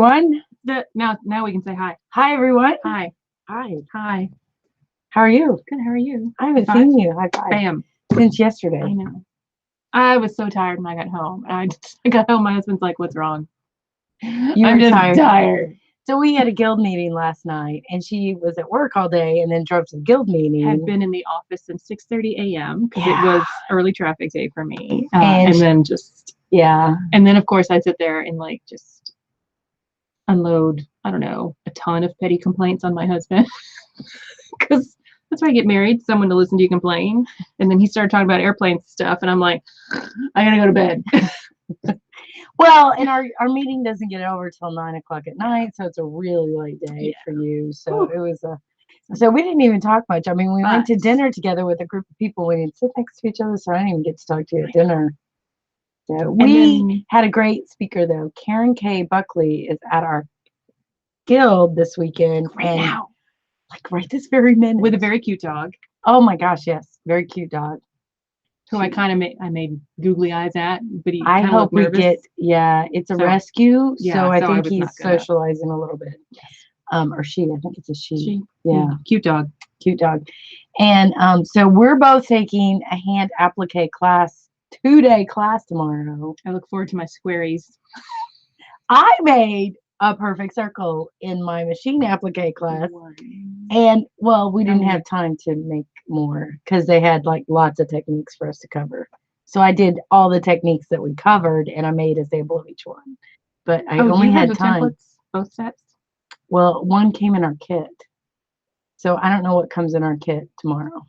everyone. Now we can say hi. Hi, everyone. Hi. Hi. Hi. How are you? Good. How are you? I haven't seen you. High five. Bam. Since yesterday. I know. I was so tired when I got home. I got home. My husband's like, "What's wrong?" I'm just tired. So we had a guild meeting last night, and she was at work all day, and then drove to the guild meeting. Had been in the office since 6:30 a.m. because it was early traffic day for me, And then just and then of course I sit there and like just unload, I don't know, a ton of petty complaints on my husband because that's why I get married, someone to listen to you complain. And then he started talking about airplane stuff, and I'm like, I gotta go to bed. Well, and our meeting doesn't get over till 9 o'clock at night, so it's a really late day for you. So it was so we didn't even talk much. I mean, we went to dinner together with a group of people. We didn't sit next to each other, so I didn't even get to talk to you at dinner. So we had a great speaker though. Karen K. Buckley is at our guild this weekend now. Like right this very minute. With a very cute dog. Oh my gosh, yes. Very cute dog. Who I made googly eyes at, but he I hope we nervous. get it's a rescue, so I think he's socializing a little bit. Yes. Or she, I think it's a she. Yeah. Cute dog. Cute dog. And so we're both taking a hand applique class, 2-day class tomorrow. I look forward to my squaries. I made a perfect circle in my machine applique class. And we didn't have time to make more because they had like lots of techniques for us to cover. So I did all the techniques that we covered and I made a sample of each one. But I only had time. Templates, both sets? Well, one came in our kit. So I don't know what comes in our kit tomorrow.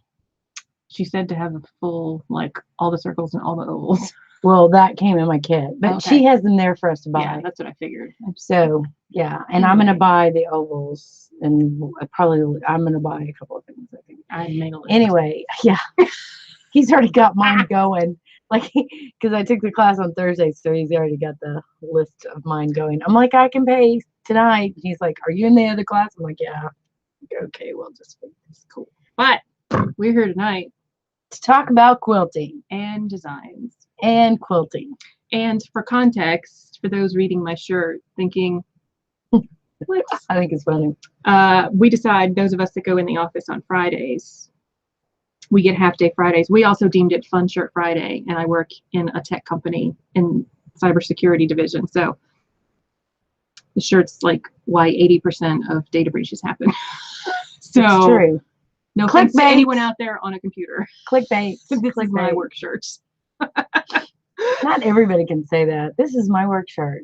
She said to have a full, like all the circles and all the ovals. Well, that came in my kit, but she has them there for us to buy. Yeah, that's what I figured. So, and I'm going to buy the ovals, and I'm going to buy a couple of things, I think. I made a list. Anyway, he's already got mine going, like, because I took the class on Thursday, so he's already got the list of mine going. I'm like, I can pay tonight. He's like, are you in the other class? I'm like, yeah. Okay, well, just it's cool. But we're here tonight to talk about quilting and designs. And quilting. And for context, for those reading my shirt thinking, what? I think it's funny. We decide, those of us that go in the office on Fridays, we get half-day Fridays. We also deemed it Fun Shirt Friday, and I work in a tech company in cybersecurity division. So the shirt's like why 80% of data breaches happen. So it's true. No thanks to anyone out there on a computer. Clickbait. This is my work shirt. Not everybody can say that. This is my work shirt.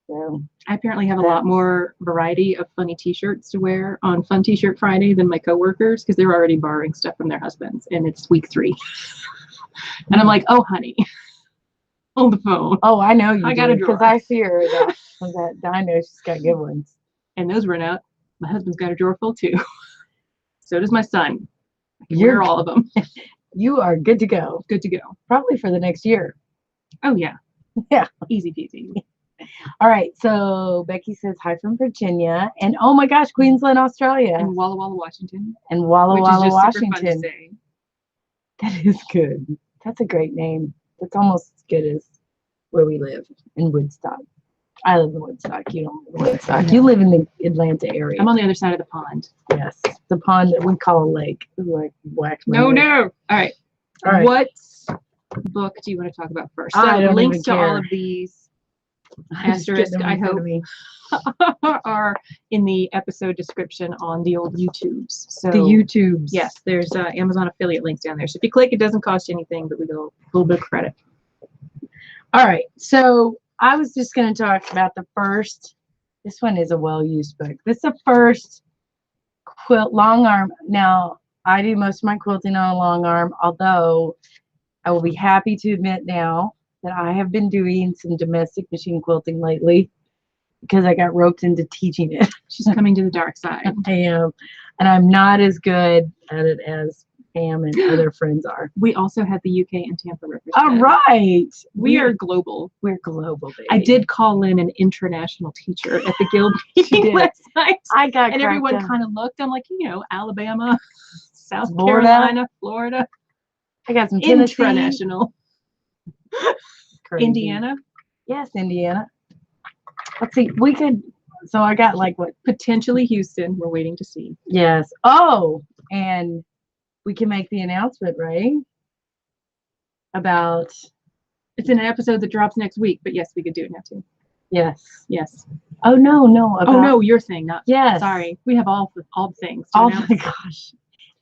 So I apparently have a lot more variety of funny t-shirts to wear on Fun T-Shirt Friday than my coworkers because they're already borrowing stuff from their husbands, and it's week 3. And I'm like, oh honey, hold the phone. Oh, I know you. I got a drawer because I see her that I know she's got good ones. And those run out. My husband's got a drawer full too. So does my son. I can wear all of them. You are good to go. Good to go. Probably for the next year. Oh, yeah. Yeah. Easy peasy. All right. So Becky says hi from Virginia. And oh my gosh, Queensland, Australia. And Walla Walla, Washington. And Walla Walla, Washington. Super fun to say. That is good. That's a great name. That's almost as good as where we live in Woodstock. I live in Woodstock. You don't live in Woodstock. You live in the Atlanta area. I'm on the other side of the pond. Yes. The pond that we call a lake. Ooh, I whacked my No. head. All right. What book do you want to talk about first? So I don't links even to care. all of these asterisk, I hope, are in the episode description on the old YouTubes. So the YouTubes. Yes, there's Amazon affiliate links down there. So if you click, it doesn't cost you anything, but we get a little bit of credit. All right. So I was just going to talk about the first. This one is a well-used book. This is the first quilt long arm. Now, I do most of my quilting on a long arm, although I will be happy to admit now that I have been doing some domestic machine quilting lately because I got roped into teaching it. She's coming to the dark side. I am. And I'm not as good at it as Pam and other friends are. We also had the UK and Tampa represented. All right. We are global. We're global, baby. I did call in an international teacher at the guild meeting last night. I got and everyone up. Kind of looked. I'm like, Alabama, South Carolina, Florida. I got some Tennessee. Intranational. Indiana. Yes, Indiana. let's see, we could, so I got like what? Potentially Houston. We're waiting to see. Yes. Oh, and we can make the announcement, right? About, It's in an episode that drops next week, but yes, we could do it now too. yes. Yes. Oh, no. About, Oh no, you're saying not. yes. Sorry, we have all the things. To Oh announce. my gosh.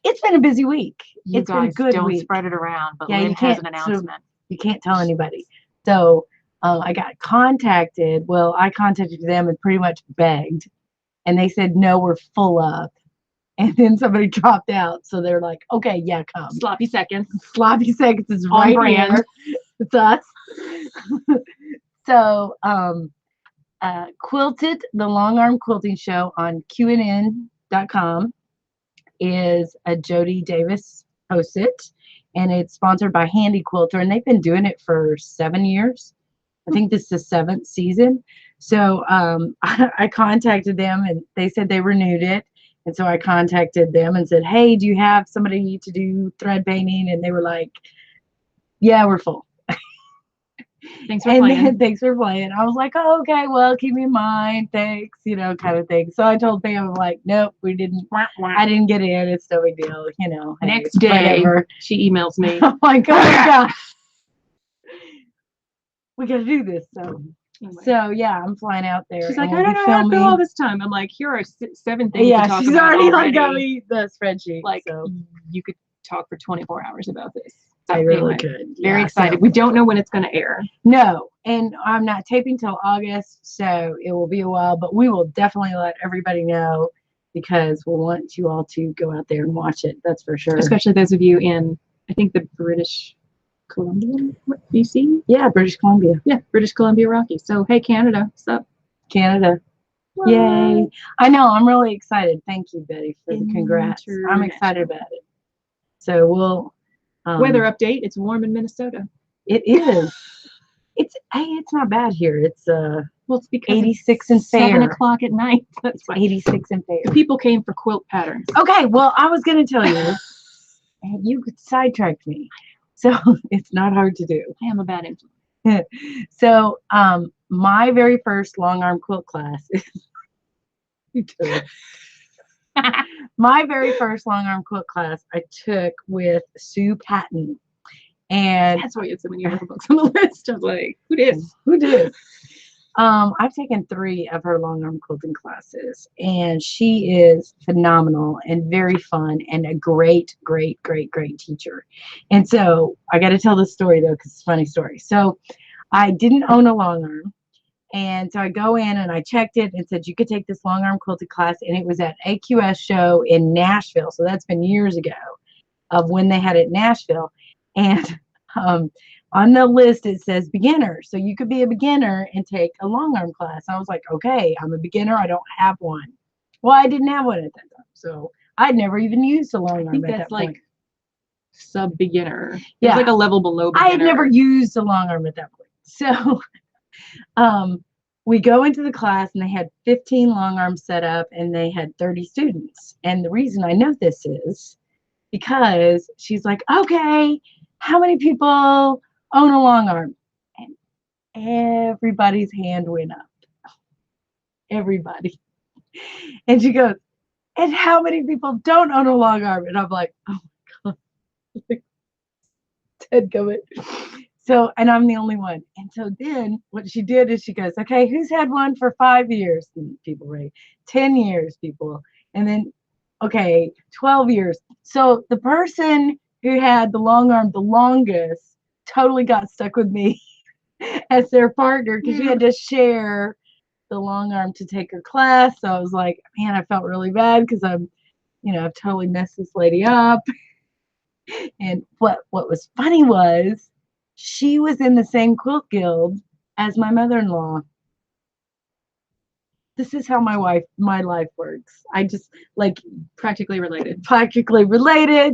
It's been a busy week. You It's been a guys good don't week. spread it around, but Yeah, Lynn you has can't, an so announcement. you can't tell anybody. So I got contacted. Well, I contacted them and pretty much begged. And they said, no, we're full up. And then somebody dropped out. So they're like, okay, yeah, come. Sloppy seconds. Sloppy Seconds is On right brand. here. It's us. So Quilted, the long arm quilting show on QNN.com is a Jody Davis hosts it, and it's sponsored by Handy Quilter, and they've been doing it for 7 years. I think this is the 7th season. So I contacted them, and they said they renewed it. And so I contacted them and said, hey, do you have somebody to do thread painting? And they were like, yeah, we're full. Thanks for And playing. then, thanks for playing. I was like, oh, okay, well, keep me in mind. Thanks, kind of thing. So I told Pam, I'm like, nope, I didn't get in. It's no big deal, Next day, whatever. she emails me. I'm like, oh my gosh. We got to do this. So yeah, I'm flying out there. She's and like, we'll I don't be know how to filming. fill all this time. I'm like, here are 7 things Yeah, to talk she's about already like got me the spreadsheet. Like, so you could talk for 24 hours about this. I So really anyway, could. Very Yeah, excited. so- We don't know when it's going to air. No, and I'm not taping till August, so it will be a while, but we will definitely let everybody know because we want you all to go out there and watch it. That's for sure. Especially those of you in, I think, the British Columbia, BC? Yeah, British Columbia, Yeah, British Columbia Rockies. So, hey, Canada, what's up? Canada. What? Yay. I know, I'm really excited. Thank you, Betty, for the congrats. I'm excited about it. So we'll Weather update. It's warm in Minnesota. It is. It's not bad here. It's Well, it's because 86 and fair. 7 o'clock at night. That's why. 86 and fair. People came for quilt patterns. Okay, well, I was going to tell you, and you sidetracked me. So it's not hard to do. I am a bad influence. So my very first long arm quilt class is my very first long arm quilt class I took with Sue Patton. And that's why you had so many other books on the list. I was like, who did? Who did? I've taken 3 of her long arm quilting classes, and she is phenomenal and very fun and a great teacher. And so I got to tell this story though, because it's a funny story. So I didn't own a long arm, and so I go in and I checked it and said you could take this long arm quilting class, and it was at AQS show in Nashville. So that's been years ago of when they had it in Nashville, and on the list it says beginner, so you could be a beginner and take a long arm class. I was like, okay, I'm a beginner, I don't have one. Well, I didn't have one at that time, so I'd never even used a long arm. I think at that's that like point. Sub beginner. Yeah, it's like a level below beginner. I had never used a long arm at that point. So we go into the class and they had 15 long arms set up and they had 30 students. And the reason I know this is because she's like, okay, how many people own a long arm? And everybody's hand went up. Everybody. And she goes, and how many people don't own a long arm? And I'm like, oh my God. Ted going. So, and I'm the only one. And so then what she did is she goes, okay, who's had one for 5 years? And people rate 10 years, people. And then, okay, 12 years. So the person who had the long arm the longest totally got stuck with me as their partner because you had to share the long arm to take her class. So I was like, man, I felt really bad because I've totally messed this lady up. And what was funny was she was in the same quilt guild as my mother-in-law. This is how my life works. I just like practically related,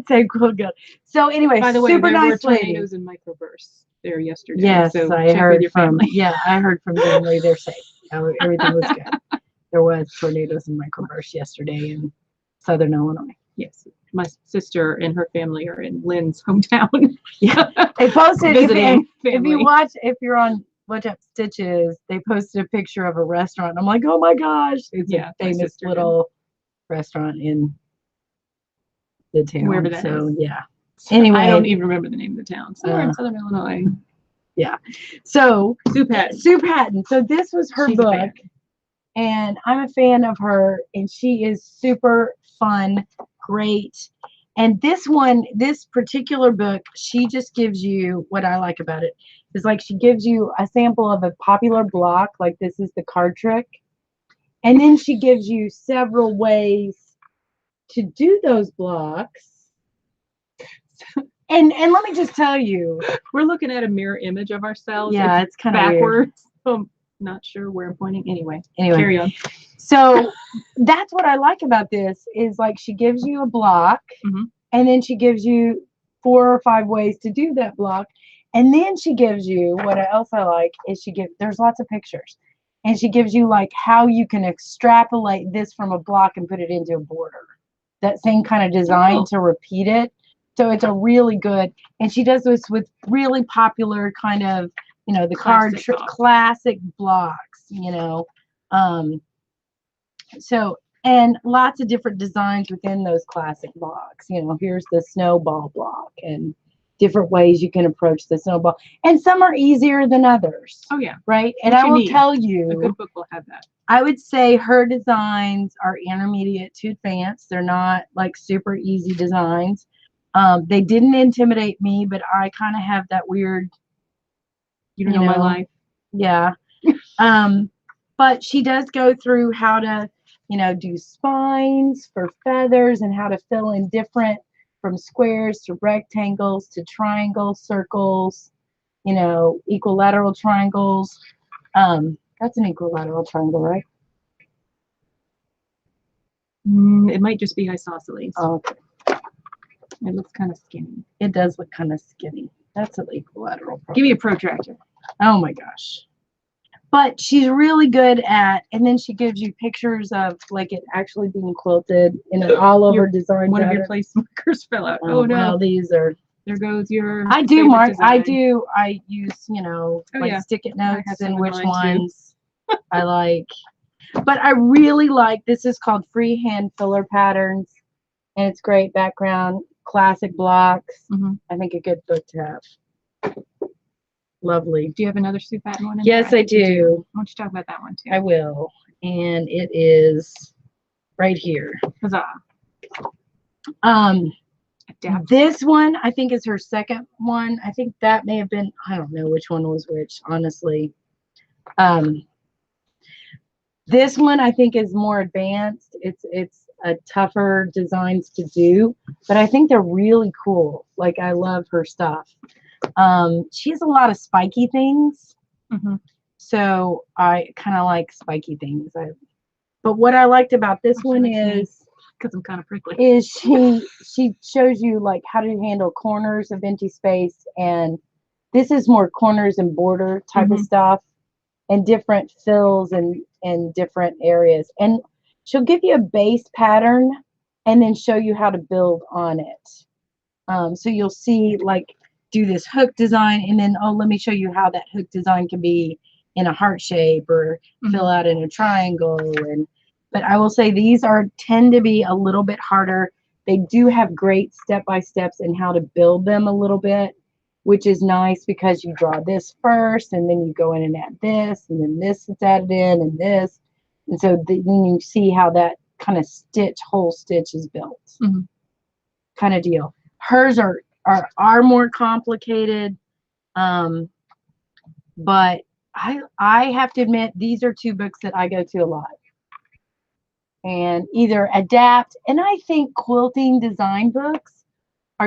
same quilt guild. So anyway, by the way, super there nice were lady. tornadoes and microbursts there yesterday. Yes, so I heard from I heard from them. They're safe. Everything was good. There was tornadoes and microbursts yesterday in Southern Illinois. Yes, my sister and her family are in Lynn's hometown. Yeah, they posted visiting if you watch, if you're on Watch Up Stitches, they posted a picture of a restaurant. I'm like, oh my gosh, it's Yeah, a my famous sister did. little restaurant in the town. Wherever that so is. yeah. So Anyway, I don't even remember the name of the town. Somewhere in Southern Illinois. Yeah. So Sue Patton. Sue Patton. So this was her She's a book, fan. and I'm a fan of her, and she is super fun, great. And this particular book, she just gives you, what I like about it is like she gives you a sample of a popular block, like this is the card trick, and then she gives you several ways to do those blocks. And let me just tell you, we're looking at a mirror image of ourselves. Yeah, it's kind of backwards. So I'm not sure where I'm pointing. Anyway, carry on. So that's what I like about this is like she gives you a block, and then she gives you 4 or 5 ways to do that block, and then she gives you what else I like is there's lots of pictures, and she gives you like how you can extrapolate this from a block and put it into a border, that same kind of design to repeat it. So it's a really good, and she does this with really popular kind of, the classic blocks, so, and lots of different designs within those classic blocks. Here's the snowball block and different ways you can approach the snowball. And some are easier than others. Oh yeah. Right. And I will tell you, a good book will have that. I would say her designs are intermediate to advanced. They're not like super easy designs. They didn't intimidate me, but I kind of have that weird, you know my life. Yeah. But she does go through how to, do spines for feathers and how to fill in different, from squares to rectangles to triangles, circles, equilateral triangles. That's an equilateral triangle, right? It might just be isosceles. Oh, okay. It looks kind of skinny. It does look kind of skinny. That's an equilateral. Give me a protractor. Oh my gosh. But she's really good at, and then she gives you pictures of like it actually being quilted in an all over design. One of your place markers fell out. Oh no. Well, these are. There goes your. I do mark. Design. I use, stick-it notes and which ones I like. But I really like, this is called Freehand Filler Patterns, and it's great background, classic blocks. I think a good book to have. Lovely. Do you have another Sue Patton one? Yes, I do. Why don't you talk about that one too? I will. And it is right here. Huzzah. This one, I think, is her second one. I think that may have been, I don't know which one was which, honestly. This one, I think, is more advanced. It's a tougher designs to do, but I think they're really cool. Like, I love her stuff. She has a lot of spiky things. So I kind of like spiky things. But what I liked about this one is, because I'm kind of prickly, is she shows you like how to handle corners of empty space, and this is more corners and border type of stuff, and different fills and different areas. And she'll give you a base pattern and then show you how to build on it. So you'll see like do this hook design, and then let me show you how that hook design can be in a heart shape or fill out in a triangle. But I will say these tend to be a little bit harder. They do have great step-by-steps in how to build them a little bit, which is nice because you draw this first and then you go in and add this, and then this is added in, and this, and so then you see how that kind of whole stitch is built, kind of deal. Hers are more complicated, but I have to admit these are 2 books that I go to a lot and either adapt, and I think quilting design books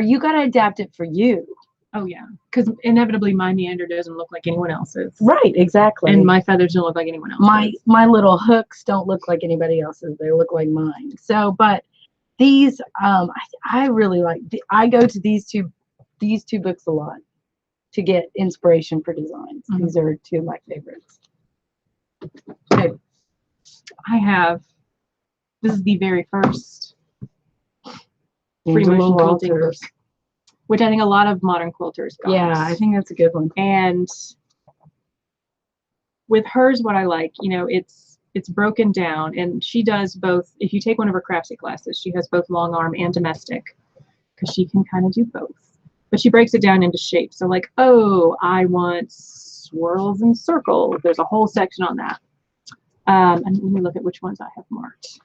you got to adapt it for you. Oh yeah, because inevitably my meander doesn't look like anyone else's. Right, exactly. And my feathers don't look like anyone else's. My little hooks don't look like anybody else's. They look like mine. So, but these I really like. I go to these two books a lot to get inspiration for designs. These are 2 of my favorites. Okay. This is the very first free motion quilting book, which I think a lot of modern quilters got. Yeah, I think that's a good one. And with hers, what I like, it's broken down, and she does both. If you take one of her craftsy classes, she has both long arm and domestic, because she can kind of do both. But she breaks it down into shapes. So like, oh, I want swirls and circles. There's a whole section on that. And let me look at which ones I have marked.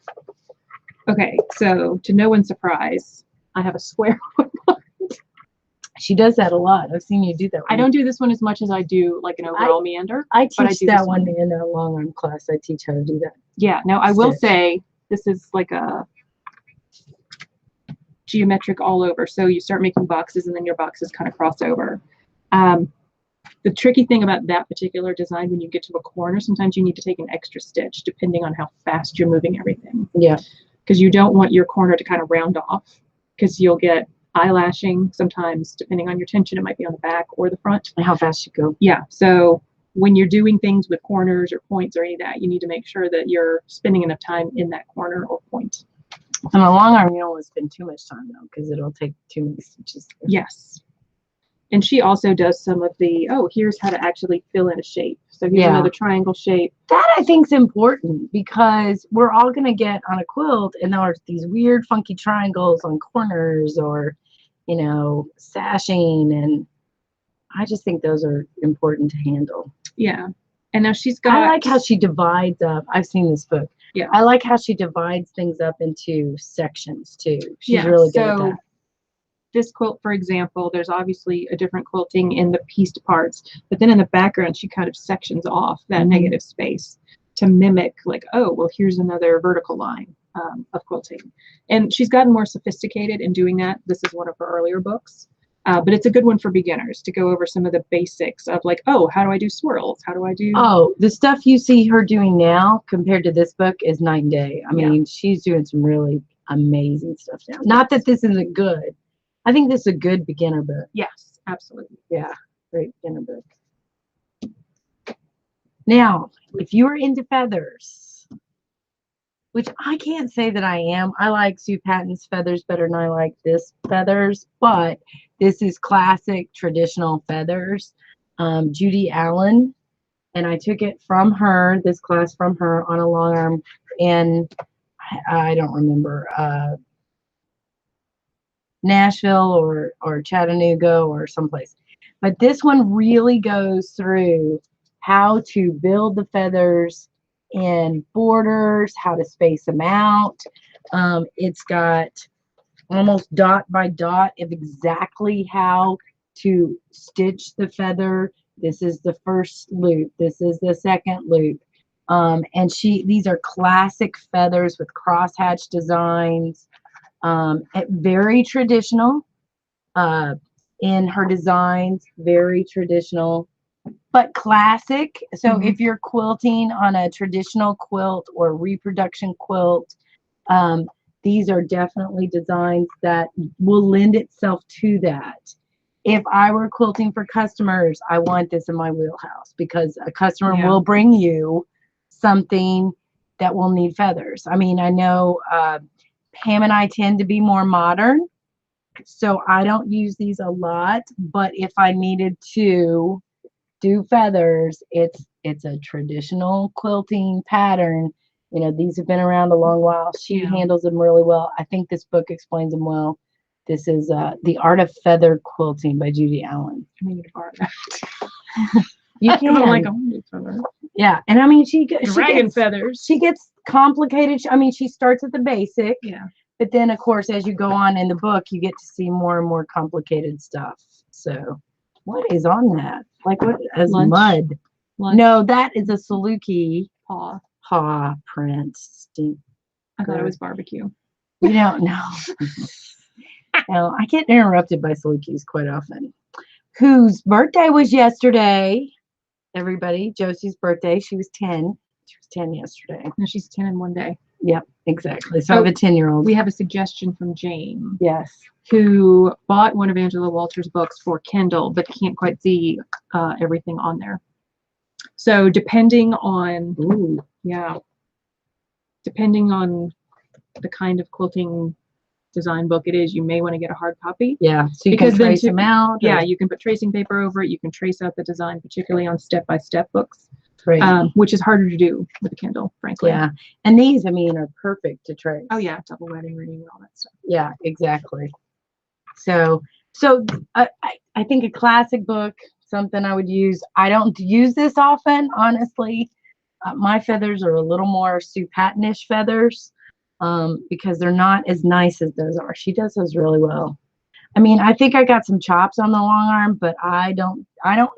Okay, so to no one's surprise, I have a square one. She does that a lot. I've seen you do that one. I don't do this one as much as I do like an overall meander. I teach do that this one in a long arm class. I teach how to do that. Yeah, now I will say this is like a geometric all over. So you start making boxes and then your boxes kind of cross over. The tricky thing about that particular design, when you get to a corner, sometimes you need to take an extra stitch depending on how fast you're moving everything. Yeah. Because you don't want your corner to kind of round off, because you'll get eyelashing sometimes. Depending on your tension, it might be on the back or the front. And how fast you go. Yeah. So when you're doing things with corners or points or any of that, you need to make sure that you're spending enough time in that corner or point. On a long arm, you don't want to spend too much time though, because it'll take too many stitches. Yes. And she also does some of the, here's how to actually fill in a shape. So here's another triangle shape. That I think is important, because we're all going to get on a quilt and there's these weird funky triangles on corners, or, sashing. And I just think those are important to handle. Yeah. And now she's got. I like how she divides up. I've seen this book. Yeah. I like how she divides things up into sections too. She's really good at that. This quilt, for example, there's obviously a different quilting in the pieced parts, but then in the background, she kind of sections off that negative space to mimic like, here's another vertical line of quilting. And she's gotten more sophisticated in doing that. This is one of her earlier books, but it's a good one for beginners to go over some of the basics of like, how do I do swirls? How do I do? Oh, the stuff you see her doing now compared to this book is night and day. I mean, she's doing some really amazing stuff now. Not that this isn't good. I think this is a good beginner book. Yes, absolutely. Yeah, great beginner book. Now, if you are into feathers, which I can't say that I am. I like Sue Patton's feathers better than I like this feathers, but this is classic traditional feathers. Judy Allen, and I took it from her, this class from her, on a long arm, and I don't remember, Nashville or Chattanooga or someplace. But this one really goes through how to build the feathers in borders, how to space them out. It's got almost dot by dot of exactly how to stitch the feather. This is the first loop. This is the second loop. And these are classic feathers with crosshatch designs. Very traditional in her designs, very traditional, but classic. So if you're quilting on a traditional quilt or reproduction quilt, these are definitely designs that will lend itself to that. If I were quilting for customers, I want this in my wheelhouse, because a customer will bring you something that will need feathers. I mean, I know Pam and I tend to be more modern, so I don't use these a lot, but if I needed to do feathers, it's a traditional quilting pattern. These have been around a long while. She handles them really well. I think this book explains them well. This is The Art of Feather Quilting by Judy Allen. I need to borrow that. You can. Like a feather. Yeah, and I mean, she dragon feathers. She gets complicated. I mean, she starts at the basic. Yeah. But then, of course, as you go on in the book, you get to see more and more complicated stuff. So, what is on that? Like, what is mud? Lunch. No, that is a Saluki paw print. I thought it was barbecue. You don't know. No, I get interrupted by Salukis quite often. Whose birthday was yesterday? Everybody, Josie's birthday. She was 10. She was 10 yesterday. No, she's 10 in one day. Yep, exactly. So I have a 10-year-old. We have a suggestion from Jane. Yes. Who bought one of Angela Walter's books for Kindle, but can't quite see everything on there. So depending on, depending on the kind of quilting design book it is, you may want to get a hard copy. Yeah, so you can trace them out. Yeah, you can put tracing paper over it. You can trace out the design, particularly on step-by-step books. Right. which is harder to do with a Kindle, frankly. Yeah. And these, I mean, are perfect to trace. Oh yeah, double wedding ring and all that stuff. Yeah, exactly. So I think a classic book, something I would use. I don't use this often, honestly. My feathers are a little more Sue Pattonish feathers, because they're not as nice as those are. She does those really well. I mean, I think I got some chops on the long arm, but I don't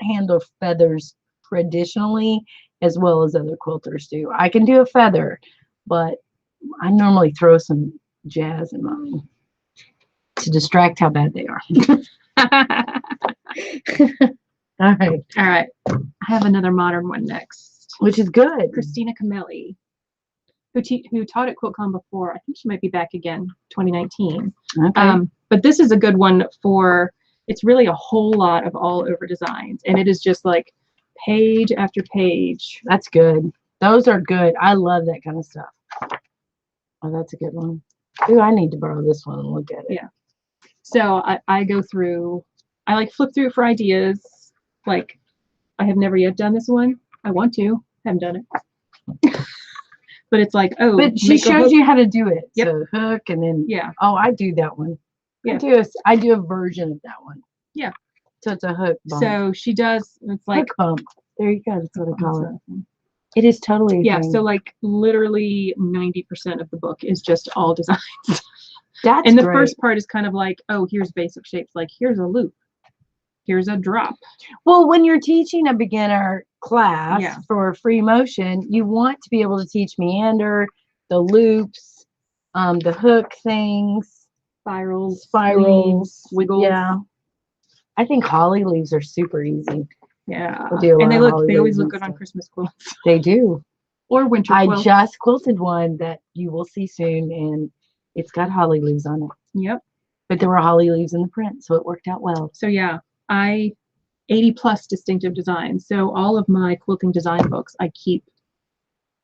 handle feathers traditionally as well as other quilters do. I can do a feather, but I normally throw some jazz in mine to distract how bad they are. All right. All right. I have another modern one next. Which is good. Christina Camelli, who taught at QuiltCon before. I think she might be back again, 2019. Okay. But this is a good one for, it's really a whole lot of all over designs. And it is just like page after page. That's good. Those are good. I love that kind of stuff. Oh, that's a good one. Ooh, I need to borrow this one and look at it. Yeah. So I go through, I like flip through for ideas. Like, I have never yet done this one. I want to. Haven't done it. But it's like, oh. But she shows you how to do it. Yep. So hook and then. Yeah. Oh, I do that one. Yeah. I do a version of that one. Yeah. So it's a hook bump. So she does, it's like. Hook bump. There you go. That's what I call it. It is totally a Yeah. thing. So like literally 90% of the book is just all designs. That's and the great. first part is kind of like, oh, here's basic shapes. Like here's a loop. Here's a drop. Well, when you're teaching a beginner class Yeah. for free motion, you want to be able to teach meander, the loops, the hook things, Spirals, spirals, wiggles. Yeah. I think holly leaves are super easy. Yeah. I do a And lot of they holly always leaves look and good on stuff. Christmas quilts. They do. Or winter I quilts. just quilted one that you will see soon, and it's got holly leaves on it. Yep. But there were holly leaves in the print, so it worked out well. So yeah, 80 plus distinctive designs. So all of my quilting design books I keep,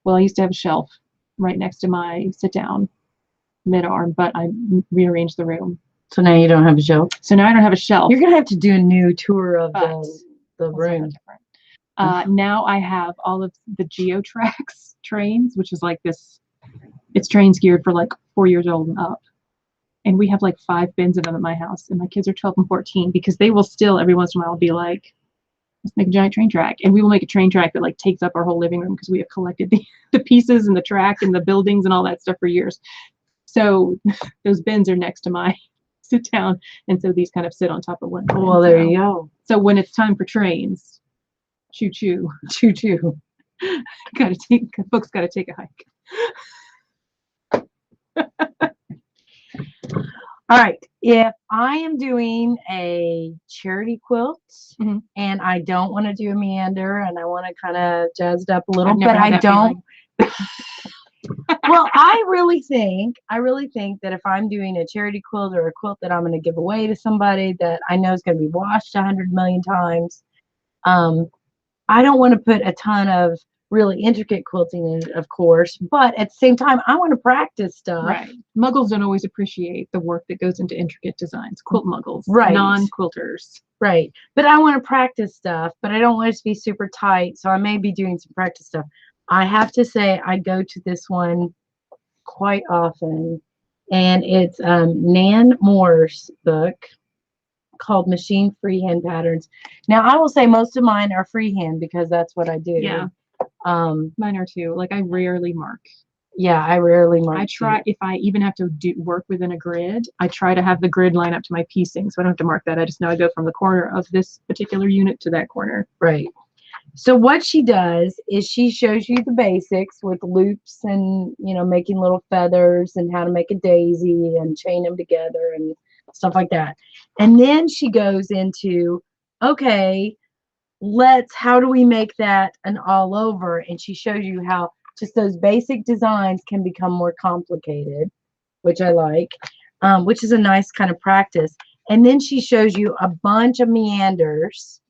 well, I used to have a shelf right next to my sit down mid arm, but I rearranged the room. So now you don't have a shelf? So now I don't have a shelf. You're going to have to do a new tour of But the room. Now I have all of the GeoTrax trains, which is like this, it's trains geared for like 4 years old and up. And we have like 5 bins of them at my house, and my kids are 12 and 14 because they will still every once in a while be like, let's make a giant train track. And we will make a train track that like takes up our whole living room because we have collected the pieces and the track and the buildings and all that stuff for years. So those bins are next to my sit down. And so these kind of sit on top of one. Well, there you go. So when it's time for trains, choo choo, choo choo. Folks got to take a hike. All right. If I am doing a charity quilt and I don't want to do a meander and I want to kind of jazz it up a little, but I don't. Well, I really think that if I'm doing a charity quilt or a quilt that I'm going to give away to somebody that I know is going to be washed 100 million times, I don't want to put a ton of really intricate quilting in it, of course, but at the same time, I want to practice stuff. Right. Muggles don't always appreciate the work that goes into intricate designs. Quilt muggles. Right. Non-quilters. Right. But I want to practice stuff, but I don't want it to be super tight, so I may be doing some practice stuff. I have to say I go to this one quite often, and it's Nan Moore's book called Machine Freehand Patterns. Now, I will say most of mine are freehand because that's what I do. Yeah. Mine are too. Like I rarely mark. Yeah, I rarely mark. I try, if I even have to work within a grid, I try to have the grid line up to my piecing, so I don't have to mark that. I just know I go from the corner of this particular unit to that corner. Right. So what she does is she shows you the basics with loops and, you know, making little feathers and how to make a daisy and chain them together and stuff like that. And then she goes into, okay, how do we make that an all over? And she shows you how just those basic designs can become more complicated, which I like, which is a nice kind of practice. And then she shows you a bunch of meanders.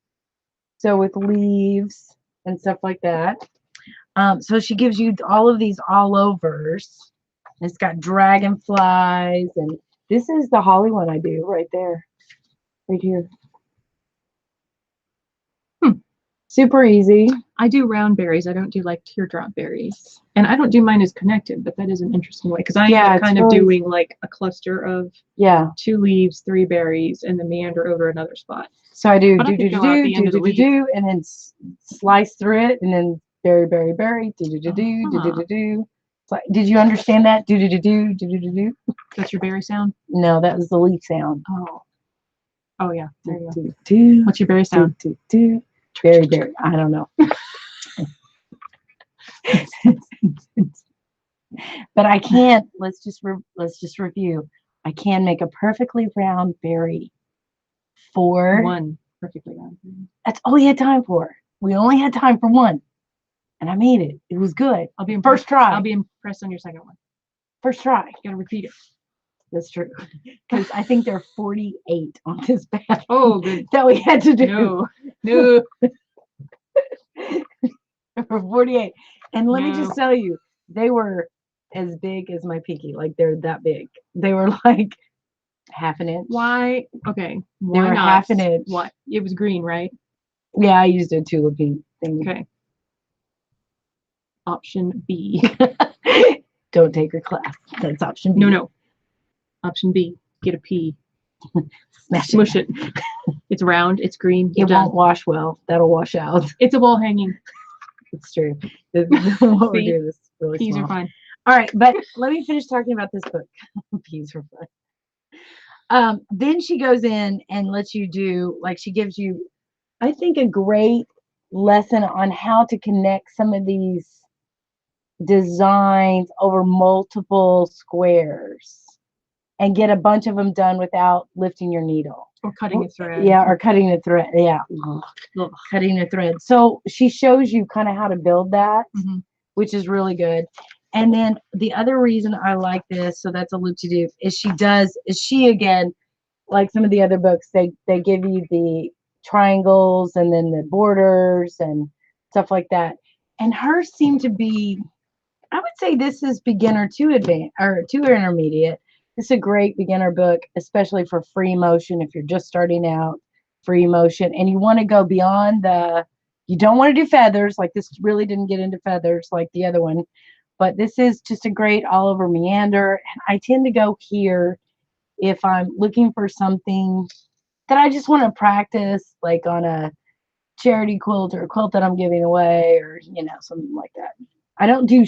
So with leaves and stuff like that. So she gives you all of these all overs. It's got dragonflies, and this is the holly one I do right there, right here. Super easy. I do round berries. I don't do like teardrop berries. And I don't do mine as connected, but that is an interesting way because I Yeah, end up it's kind of really- doing like a cluster of Yeah. 2 leaves, 3 berries, and then meander over another spot. So I do But I do could do go out do the end do of the do do leaf. do, and then slice through it, and then berry berry berry do do do do do do Uh-huh. do do. So, did you understand that? Do do do do do do do do. That's your berry sound? No, that was the leaf sound. Oh. Oh yeah. There you go. Do, do, What's your berry do, sound? do, do. Berry berry. I don't know. But I can't. Let's just review. I can make a perfectly round berry for. One perfectly round. That's all we had time for. We only had time for one, and I made it. It was good. I'll be impressed. First try. I'll be impressed on your second one. First try. You gotta repeat it. That's true. Because I think there are 48 on this batch Oh, good. that we had to do. No. No. There were 48. And let me No. just tell you, they were as big as my pinky. Like they're that big. They were like half an inch. Why? Okay. They Why were not? half an inch. What? It was green, right? Yeah, I used a tulipy thing. Okay. Option B. Don't take her class. That's option B. No. Option B. Get a P. Smash Smush it. It's round. It's green. It Done. won't wash well. That'll wash out. It's a wall hanging. It's true. What we're See? doing is really Peas small. are fine. All right, but let me finish talking about this book. Peas are fun. Then she goes in and lets you do, like she gives you, I think, a great lesson on how to connect some of these designs over multiple squares and get a bunch of them done without lifting your needle. Or cutting a thread. Yeah, or cutting the thread. Yeah, Ugh. cutting the thread. So she shows you kind of how to build that, Mhm. which is really good. And then the other reason I like this, so that's a loop-to-do, is she again, like some of the other books, they give you the triangles and then the borders and stuff like that. And hers seem to be, I would say this is beginner to advanced or to intermediate. This is a great beginner book, especially for free motion if you're just starting out, free motion, and you want to go beyond you don't want to do feathers, like this really didn't get into feathers like the other one, but this is just a great all over meander. And I tend to go here if I'm looking for something that I just want to practice, like on a charity quilt or a quilt that I'm giving away, or something like that. I don't do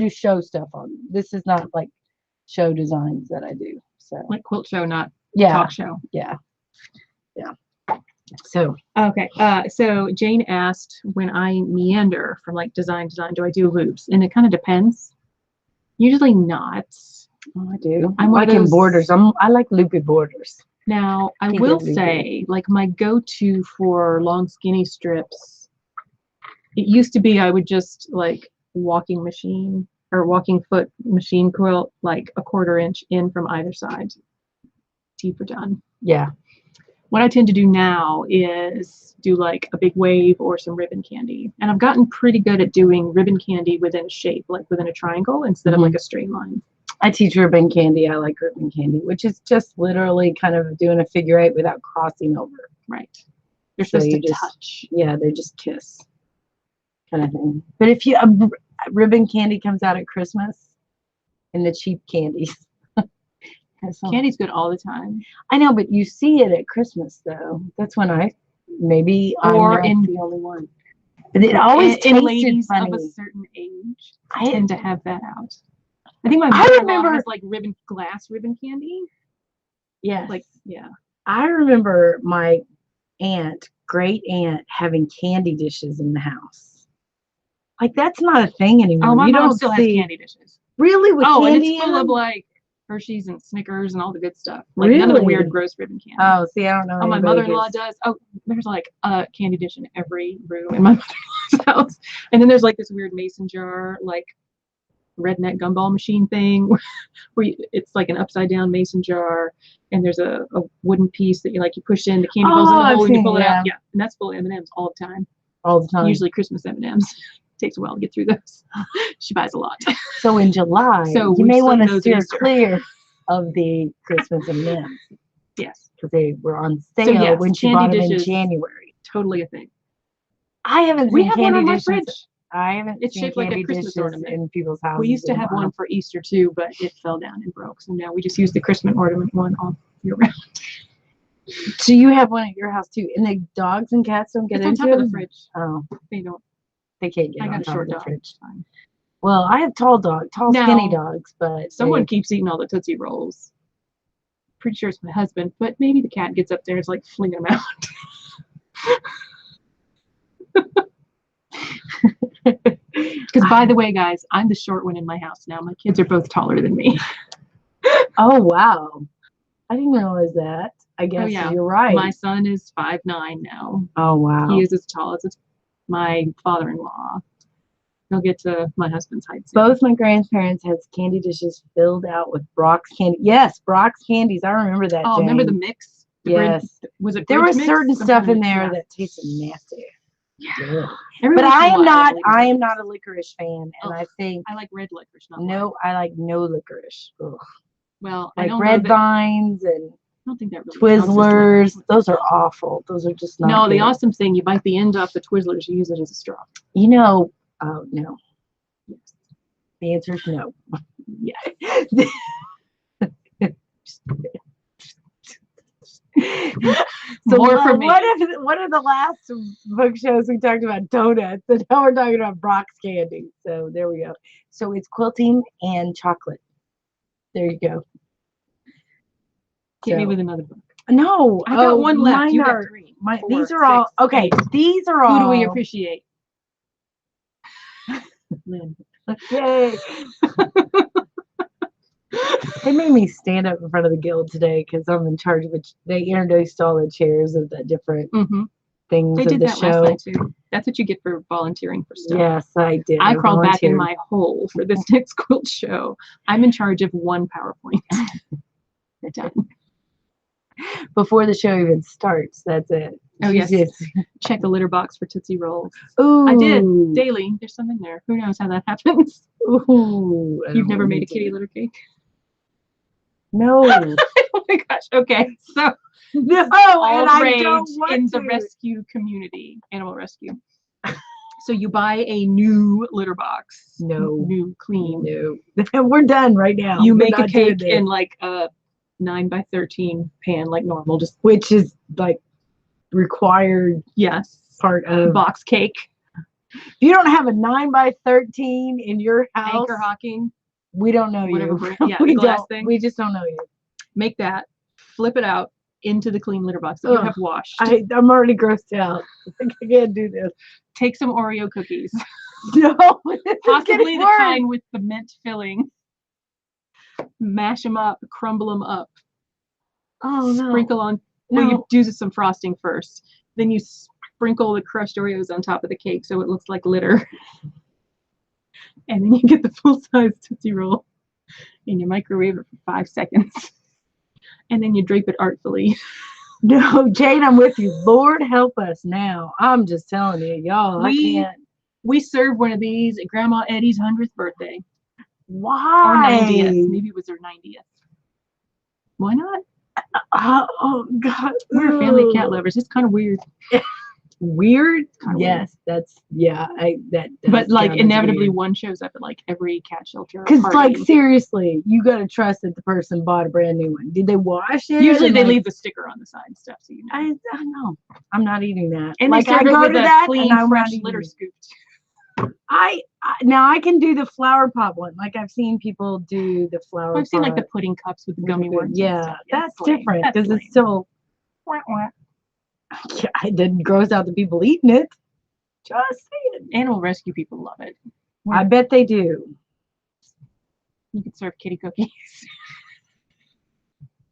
show stuff on. This is not like show designs that I do. So Like quilt show, not yeah, talk show. yeah. So Okay. So Jane asked, when I meander from like design, do I do loops? And it kind of depends. Usually not. I do. I'm one of liking those- borders. I like loopy borders. Now, I Can't will get loopy. say, like my go-to for long skinny strips, it used to be I would just like walking foot machine quilt like a 1/4 inch in from either side. Deeper done. Yeah. What I tend to do now is do like a big wave or some ribbon candy. And I've gotten pretty good at doing ribbon candy within a shape, like within a triangle instead of like a straight line. I teach ribbon candy. I like ribbon candy, which is just literally kind of doing a figure 8 without crossing over. Right. You're So supposed you to just- touch. Yeah, they just kiss kind of thing. But if ribbon candy comes out at Christmas and the cheap candies. Candy's good all the time. I know, but you see it at Christmas though. That's when I'm Or not in- the only one. But it always in tasted ladies funny. of a certain age I- tend to have that out. I think my I mother-in-law remember- has like glass ribbon candy. Yes. Like, yeah. I remember my great aunt having candy dishes in the house. Like that's not a thing anymore. Oh, my you mom don't still has see candy dishes. really with Oh, and candy it's full in of them? like Hershey's and Snickers and all the good stuff. Like none of the Really? weird, gross ribbon candy. Oh, see, I don't know. Oh, my anybody mother-in-law who's- does. Oh, there's like a candy dish in every room in my mother-in-law's house. And then there's like this weird mason jar, like redneck gumball machine thing where it's like an upside down mason jar and there's a wooden piece that you push in, the candy goes in the I've hole and you seen pull it, it out. yeah. Yeah. And that's full of M&Ms all the time. all the time. Usually Christmas M&Ms. Takes a while to get through those. She buys a lot. So in July, So you we may save want to those steer Easter. clear of the Christmas M&Ms Yes. because they were on sale yes, when she candy bought them in dishes. January. Totally a thing. I haven't We seen have one candy on my dishes. fridge. I haven't It's seen shaped like a candy Christmas dishes ornament. in people's houses. We used to in a have while. one for Easter too, but it fell down and broke. So now we just use the Christmas ornament one all year round. So you have one at your house too, and the dogs and cats don't get It's on into top of the them? fridge. Oh, They don't. they can't get I on got a top short of the dog. fridge. It's fine. Well, I have tall skinny Now, dogs, but Someone keeps eating all the Tootsie Rolls. Pretty sure it's my husband, but maybe the cat gets up there and is like flinging them out. Because by the way, guys, I'm the short one in my house now. My kids are both taller than me. Oh wow, I didn't realize that. I guess yeah. you're right. My son is 5'9" now. Oh wow, He is as tall as my father-in-law. He'll get to my husband's height soon. Both my grandparents had candy dishes filled out with Brock's candy. Yes, Brock's candies. I remember that. Oh, remember the Jane. mix? Yes. Was it? There Bridge was mix? certain Some stuff kind of in mix, there yeah. that tasted nasty. Yeah. But Every once I in a am while, not. really I am nice. not a licorice fan, and I think I like red licorice. Not no. white. I like no licorice. Ugh. Well, I Like don't red know that, vines and I don't think that really counts as Twizzlers. licorice. Those are awful. Those are just not. No, the good. awesome thing, you bite the end off the Twizzlers, you use it as a straw. You know. Oh no. Yes. The answer is no. Yeah. So More for me. What are the last book shows we talked about donuts, and now we're talking about Brock's candy. So there we go. So it's quilting and chocolate. There you go. Hit me So- with another book. No, I got one left. mine You got are- three. These Four, are all six, okay. eight. These are all. Who do we appreciate? Lynn. Yay! They made me stand up in front of the guild today because I'm in charge of it. They introduced all the chairs of the different Mm-hmm. things They of did the that show. last night too. That's what you get for volunteering for stuff. Yes, I did. I crawled back in volunteered. my hole for this next quilt show. I'm in charge of one PowerPoint. Done. Before the show even starts. That's it. Oh, She's yes. just- Check the litter box for Tootsie Rolls. Ooh. I did daily. There's something there. Who knows how that happens? Ooh. I You've don't never want made a to. kitty litter cake? No. Oh my gosh. Okay. So No, all and I rage don't want in the to. rescue community, animal rescue. So you buy a new litter box. No. New, clean. No. We're done right now. You We're make a not doing cake this. in like a 9x13 pan, like normal. Just Which is like required yes, part of. box cake. If you don't have a 9x13 in your house, Anchor hocking. we don't know Whatever you. brand- yeah, we the glass don't. thing. We just don't know you. Make that. Flip it out into the clean litter box that you Ugh. have washed. I'm already grossed out. I can't do this. Take some Oreo cookies, No, this is possibly getting the worse. kind with the mint filling. Mash them up, crumble them up. Oh no. Sprinkle on. No. Well, you do some frosting first. Then you sprinkle the crushed Oreos on top of the cake so it looks like litter. And then you get the full-size Tootsie Roll and you microwave it for 5 seconds. And then you drape it artfully. No, Jane, I'm with you. Lord help us now. I'm just telling you, y'all. I can't. We served one of these at Grandma Eddie's 100th birthday. Why? Or 90th. Maybe it was her 90th. Why not? Oh God. We're a family of cat Ugh. lovers. It's kind of weird. Weird? Kinda Yes, that's that. But like inevitably one shows up at like every cat shelter. or Because party. like seriously, you gotta trust that the person bought a brand new one. Did they wash it? Usually And, they like, leave the sticker on the side and stuff, so you know. I don't know. I'm not eating that. And like they I serve it go with to a that clean, and I'm fresh not eating litter it. scooped. Now I can do the flower pot one. Like I've seen people do the flower pot. I've seen like the pudding cups with the gummy worms. and Yeah, stuff. that's lame. different That's because lame. it's still. Yeah, it didn't gross out the people eating it. Just saying. Animal rescue people love it. I bet they do. You could serve kitty cookies.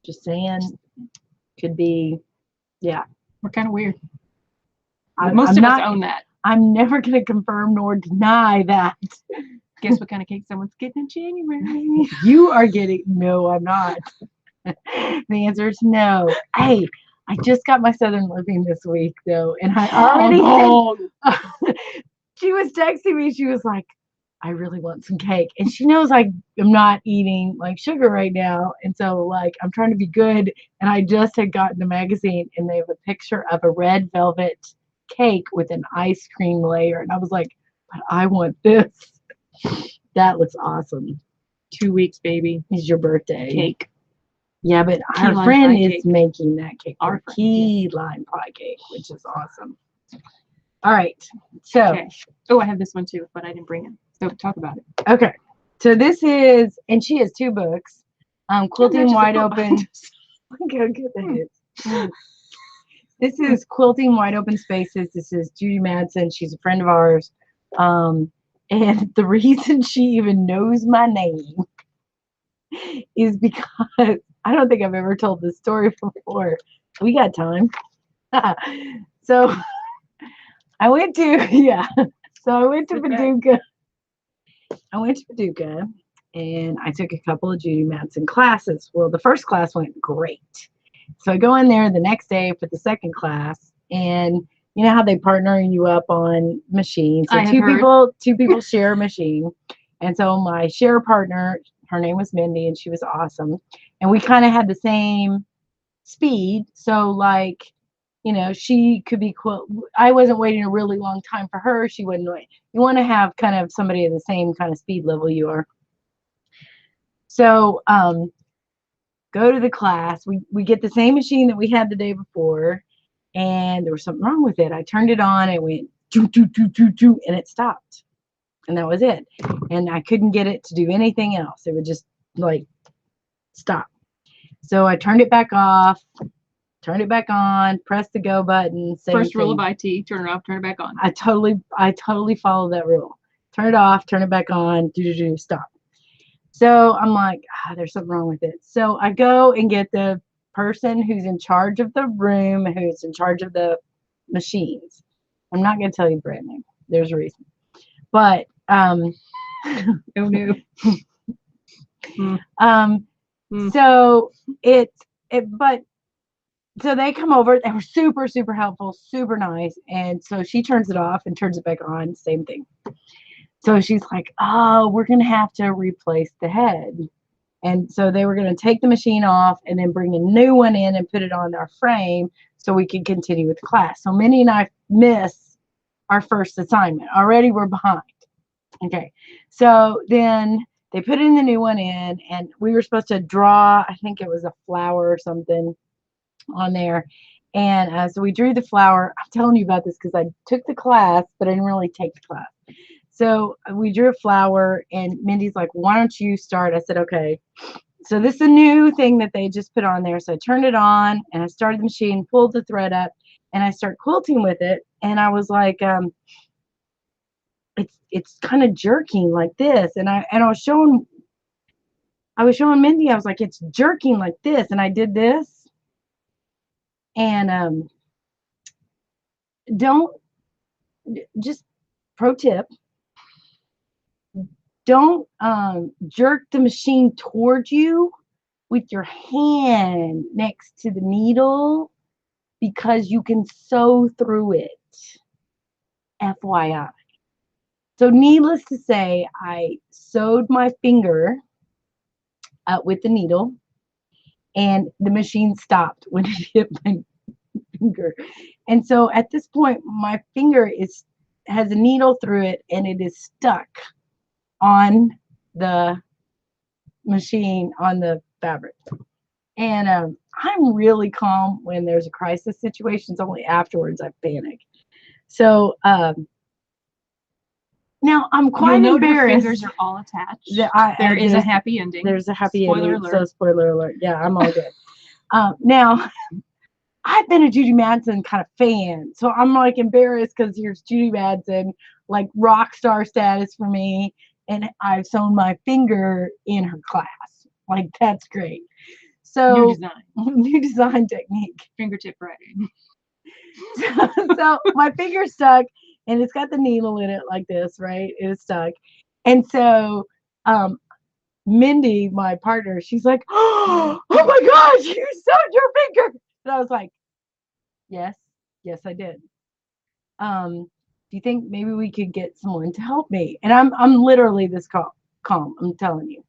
Just saying. Could be. Yeah. We're kind of weird. I'm Most of us not- own that. I'm never going to confirm nor deny that. Guess what kind of cake someone's getting in January? You are getting. No, I'm not. The answer is no. Hey, I just got my Southern Living this week, though, and I already. She was texting me. She was like, I really want some cake. And she knows like I'm not eating like sugar right now. And so like I'm trying to be good. And I just had gotten the magazine and they have a picture of a red velvet cake with an ice cream layer. And I was like, but I want this. That looks awesome. 2 weeks, baby. It's your birthday. Cake. Yeah, but Key our lime friend pie is cake. making that cake. Our Our friend, key lime pie cake, which is awesome. All right. So, Okay. Oh, I have this one too, but I didn't bring it. So talk about it. okay. So this is, and she has 2 books. Quilting Wide Open. Look how good that is. This is Quilting Wide Open Spaces. This is Judy Madsen. She's a friend of ours. And the reason she even knows my name is because I don't think I've ever told this story before. We got time. So I went to, yeah. So I went to Paducah. I went to Paducah and I took a couple of Judy Madsen classes. Well, the first class went great. So I go in there the next day for the second class, and you know how they partner you up on machines. So two people share a machine. And so my share partner, her name was Mindy, and she was awesome. And we kind of had the same speed. So like, you know, she could be I wasn't waiting a really long time for her. She wouldn't wait. You want to have kind of somebody at the same kind of speed level you are. So go to the class. We get the same machine that we had the day before, and there was something wrong with it. I turned it on, it went doo, doo, doo, doo, doo, and it stopped. And that was it. And I couldn't get it to do anything else. It would just like stop. So I turned it back off, turned it back on, pressed the go button. First rule of IT, turn it off, turn it back on. I totally followed that rule. Turn it off, turn it back on, do, stop. So I'm like, there's something wrong with it. So I go and get the person who's in charge of the room, who's in charge of the machines. I'm not going to tell you brand name. There's a reason. But, oh no. So so they come over. They were super, super helpful, super nice. And so she turns it off and turns it back on. Same thing. So she's like, oh, we're going to have to replace the head. And so they were going to take the machine off and then bring a new one in and put it on our frame so we could continue with class. So Minnie and I miss our first assignment. Already we're behind. Okay. So then they put in the new one in, and we were supposed to draw, I think it was a flower or something on there. And so we drew the flower. I'm telling you about this because I took the class, but I didn't really take the class. So we drew a flower, and Mindy's like, why don't you start? I said, okay. So this is a new thing that they just put on there. So I turned it on, and I started the machine, pulled the thread up, and I start quilting with it. And I was like, it's kind of jerking like this. And I was showing Mindy, I was like, it's jerking like this. And I did this. And just pro tip, don't jerk the machine towards you with your hand next to the needle, because you can sew through it. FYI. So needless to say, I sewed my finger with the needle, and the machine stopped when it hit my finger. And so at this point, my finger has a needle through it, and it is stuck on the machine, on the fabric. And I'm really calm when there's a crisis situation. It's only afterwards I panic. So now I'm quite embarrassed. Your fingers are all attached. There is a happy ending. There's a happy spoiler ending. Alert. So spoiler alert. Yeah, I'm all good. Now, I've been a Judy Madsen kind of fan, so I'm like embarrassed because here's Judy Madsen, like rock star status for me, and I've sewn my finger in her class. Like, that's great. So new design technique, fingertip writing. So my finger's stuck, and it's got the needle in it like this, right? It is stuck, and so Mindy, my partner, she's like, oh my gosh, you sewed your finger. And I was like, yes, I did. Do you think maybe we could get someone to help me? And I'm literally this calm, I'm telling you.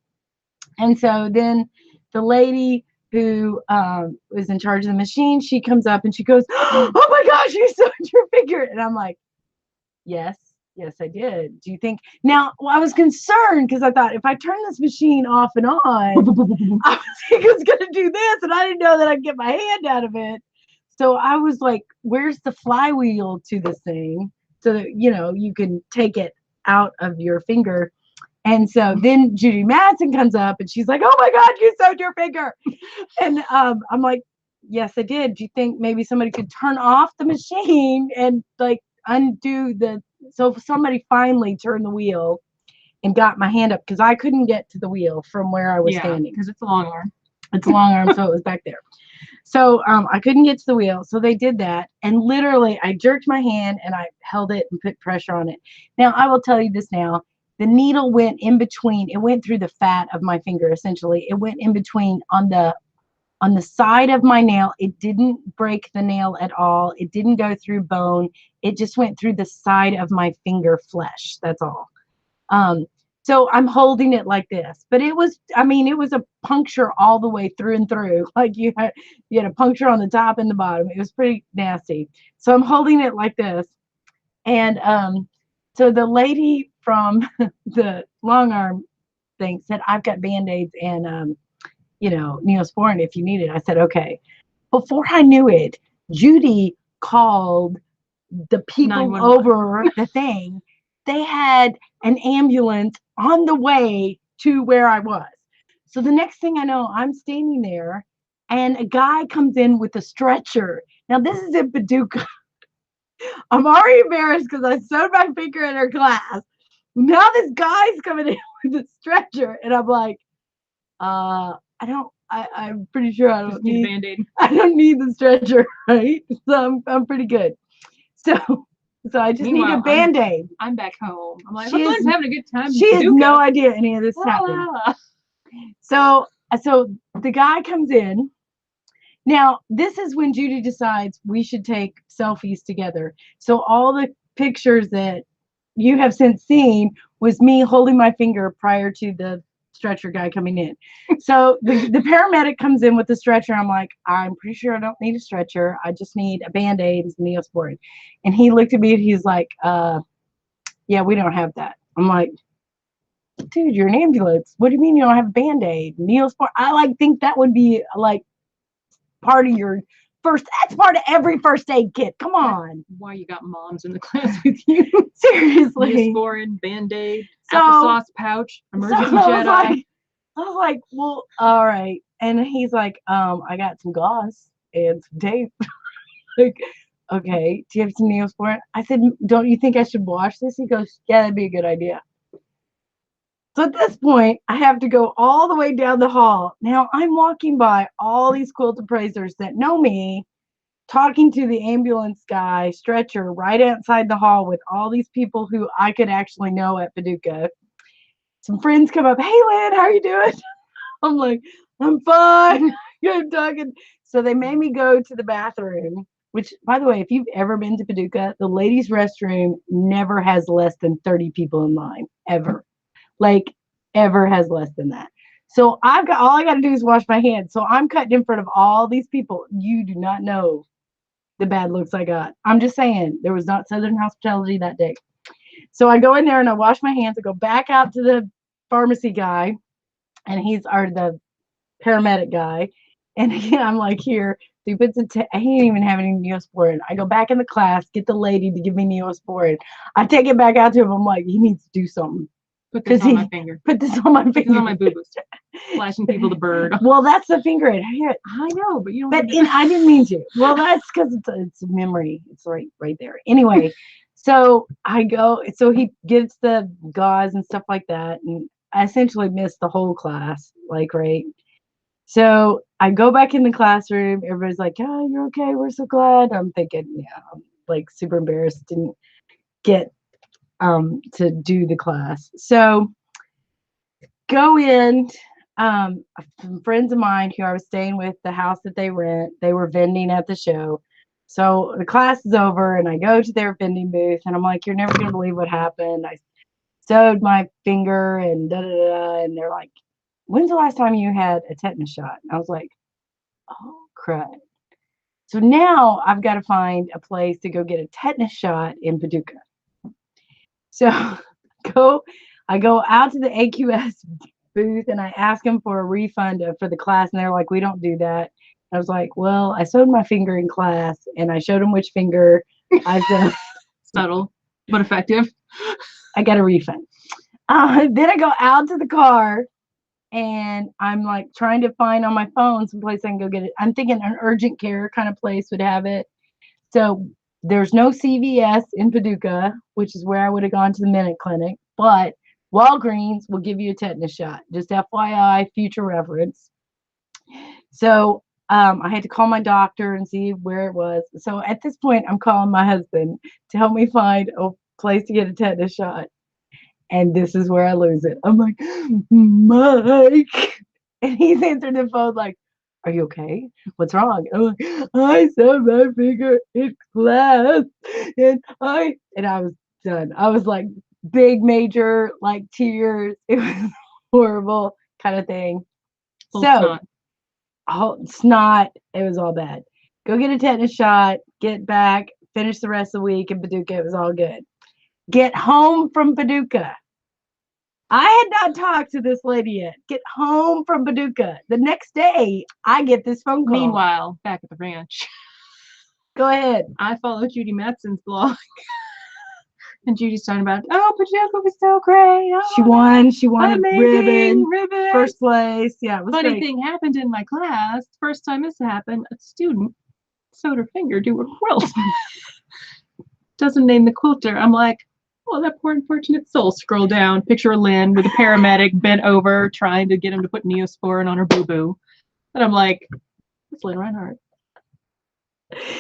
And so then the lady who was in charge of the machine, she comes up and she goes, oh my gosh, you sewed your finger. And I'm like, yes, I did. Do you think now? Well, I was concerned because I thought if I turn this machine off and on, I was thinking it was gonna do this, and I didn't know that I'd get my hand out of it. So I was like, where's the flywheel to this thing so that you can take it out of your finger? And so then Judy Madsen comes up and she's like, oh my God, you sewed your finger. And I'm like, yes, I did. Do you think maybe somebody could turn off the machine and like undo so somebody finally turned the wheel and got my hand up because I couldn't get to the wheel from where I was standing. Because it's a long arm. It's a long arm, so it was back there. So I couldn't get to the wheel. So they did that. And literally I jerked my hand and I held it and put pressure on it. Now I will tell you this now. The needle went in between. It went through the fat of my finger, essentially. It went in between on the side of my nail. It didn't break the nail at all. It didn't go through bone. It just went through the side of my finger flesh. That's all. So I'm holding it like this, but it was a puncture all the way through and through. Like you had a puncture on the top and the bottom. It was pretty nasty. So I'm holding it like this. And so the lady from the long arm thing said, I've got Band-Aids and Neosporin if you need it. I said, okay. Before I knew it, Judy called the people 911. over the thing. They had an ambulance on the way to where I was. So the next thing I know, I'm standing there and a guy comes in with a stretcher. Now this is in Paducah. I'm already embarrassed because I sewed my finger in her class. Now this guy's coming in with a stretcher and I'm like, I'm pretty sure I don't need a Band-Aid. I don't need the stretcher, right? So I'm pretty good. So I just need a Band-Aid. I'm back home. I'm like, She's having a good time. She has no idea any of this is happening. So the guy comes in. Now, this is when Judy decides we should take selfies together. So all the pictures that you have since seen was me holding my finger prior to the stretcher guy coming in. So the paramedic comes in with the stretcher. I'm like, I'm pretty sure I don't need a stretcher. I just need a Band-Aid and some Neosporin. And he looked at me and he's like, yeah, we don't have that. I'm like, dude, you're an ambulance. What do you mean you don't have a Band-Aid? Neosporin? I think that would be part of your that's part of every first aid kit. Come on. Why you got moms in the class with you? Seriously. Neosporin, Band-Aid, applesauce pouch, emergency Jedi. I was like, well, all right. And he's like, I got some gauze and some tape. Like, okay, do you have some Neosporin? I said, don't you think I should wash this? He goes, yeah, that'd be a good idea. So at this point, I have to go all the way down the hall. Now I'm walking by all these quilt appraisers that know me, talking to the ambulance guy, stretcher, right outside the hall with all these people who I could actually know at Paducah. Some friends come up, hey Lynn, how are you doing? I'm like, I'm fine. I'm talking. So they made me go to the bathroom, which, by the way, if you've ever been to Paducah, the ladies' restroom never has less than 30 people in line, ever. Like, ever has less than that. So all I got to do is wash my hands. So I'm cutting in front of all these people. You do not know the bad looks I got. I'm just saying, there was not Southern hospitality that day. So I go in there and I wash my hands. I go back out to the pharmacy guy, and the paramedic guy. And I'm like, here. So he puts he didn't even have any Neosporin. I go back in the class, get the lady to give me Neosporin. I take it back out to him. I'm like, he needs to do something. Put this on my finger. Put this on my finger. Put this on my boo-boos. Flashing people the bird. Well, that's the finger. I know, but you don't. But I didn't mean to. Well, that's because it's a memory. It's right there. Anyway, so I go. So he gets the gauze and stuff like that, and I essentially missed the whole class. Right. So I go back in the classroom. Everybody's like, "Oh, you're okay. We're so glad." I'm thinking, yeah, I'm super embarrassed. Didn't get to do the class. So go in. Some friends of mine who I was staying with, the house that they rent, they were vending at the show. So the class is over and I go to their vending booth and I'm like, you're never going to believe what happened. I sewed my finger and and they're like, when's the last time you had a tetanus shot? And I was like, oh crud. So now I've got to find a place to go get a tetanus shot in Paducah. So I go out to the AQS booth and I ask them for a refund for the class, and they're like, we don't do that. I was like, well, I sewed my finger in class, and I showed them which finger I sewed. Subtle, but effective. I got a refund. Then I go out to the car, and I'm like trying to find on my phone some place I can go get it. I'm thinking an urgent care kind of place would have it. So there's no CVS in Paducah, which is where I would have gone to the Minute Clinic, but Walgreens will give you a tetanus shot. Just FYI, future reference. So I had to call my doctor and see where it was. So at this point, I'm calling my husband to help me find a place to get a tetanus shot. And this is where I lose it. I'm like, Mike. And he's answering the phone like, are you okay? What's wrong? I'm like, I sewed my finger in class. And I was done. I was like, big, major, like tears. It was horrible kind of thing. So, snot. It was all bad. Go get a tetanus shot, get back, finish the rest of the week in Paducah. It was all good. Get home from Paducah. I had not talked to this lady yet. Get home from Paducah. The next day, I get this phone call. Meanwhile, back at the ranch. Go ahead. I follow Judy Madsen's blog. And Judy's talking about, oh, Paducah was so great. Oh, she won a ribbon. First place. Yeah, it was Funny great. thing happened in my class. First time this happened, a student sewed her finger to a quilt. Doesn't name the quilter. I'm like, oh, that poor unfortunate soul. Scroll down, picture of Lynn with a paramedic bent over trying to get him to put Neosporin on her boo-boo. And I'm like, that's Lynn Reinhardt.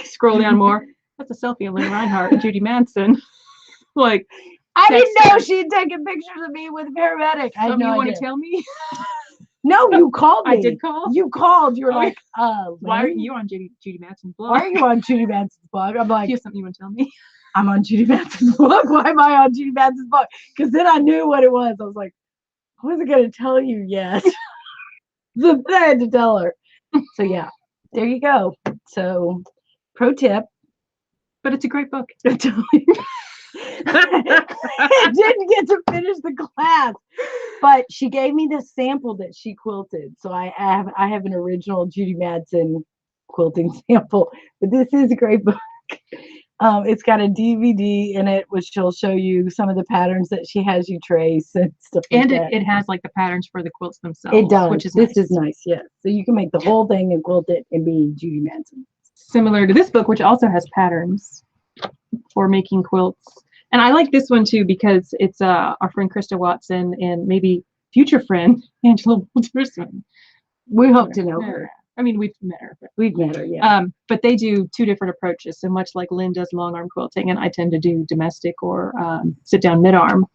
Scroll down more. That's a selfie of Lynn Reinhardt and Judy Madsen. Like, I didn't know she had taken pictures of me with a paramedic. I had no you idea. want to tell me? No, you called me. I did call? You called. You were like, why are you on Judy Madsen's blog? Why are you on Judy Madsen's blog? I'm like, do you have something you want to tell me? I'm on Judy Madsen's blog. Why am I on Judy Madsen's blog? Because then I knew what it was. I was like, I wasn't going to tell you yet. So I had to tell her. So yeah, there you go. So pro tip. But it's a great book. I didn't get to finish the class, but she gave me the sample that she quilted. So I have an original Judy Madsen quilting sample, but this is a great book. It's got a DVD in it, which she'll show you some of the patterns that she has you trace and stuff like and that. it has like the patterns for the quilts themselves. It does. Which is this nice. is nice, yes. So you can make the whole thing and quilt it and be Judy Madsen. Similar to this book, which also has patterns for making quilts. And I like this one too because it's our friend Krista Watson and maybe future friend Angela Wolterson. We hope to know her. I mean, we've met her. We've met her, yeah. But they do two different approaches. So much like Lynn does long arm quilting, and I tend to do domestic or sit down mid arm.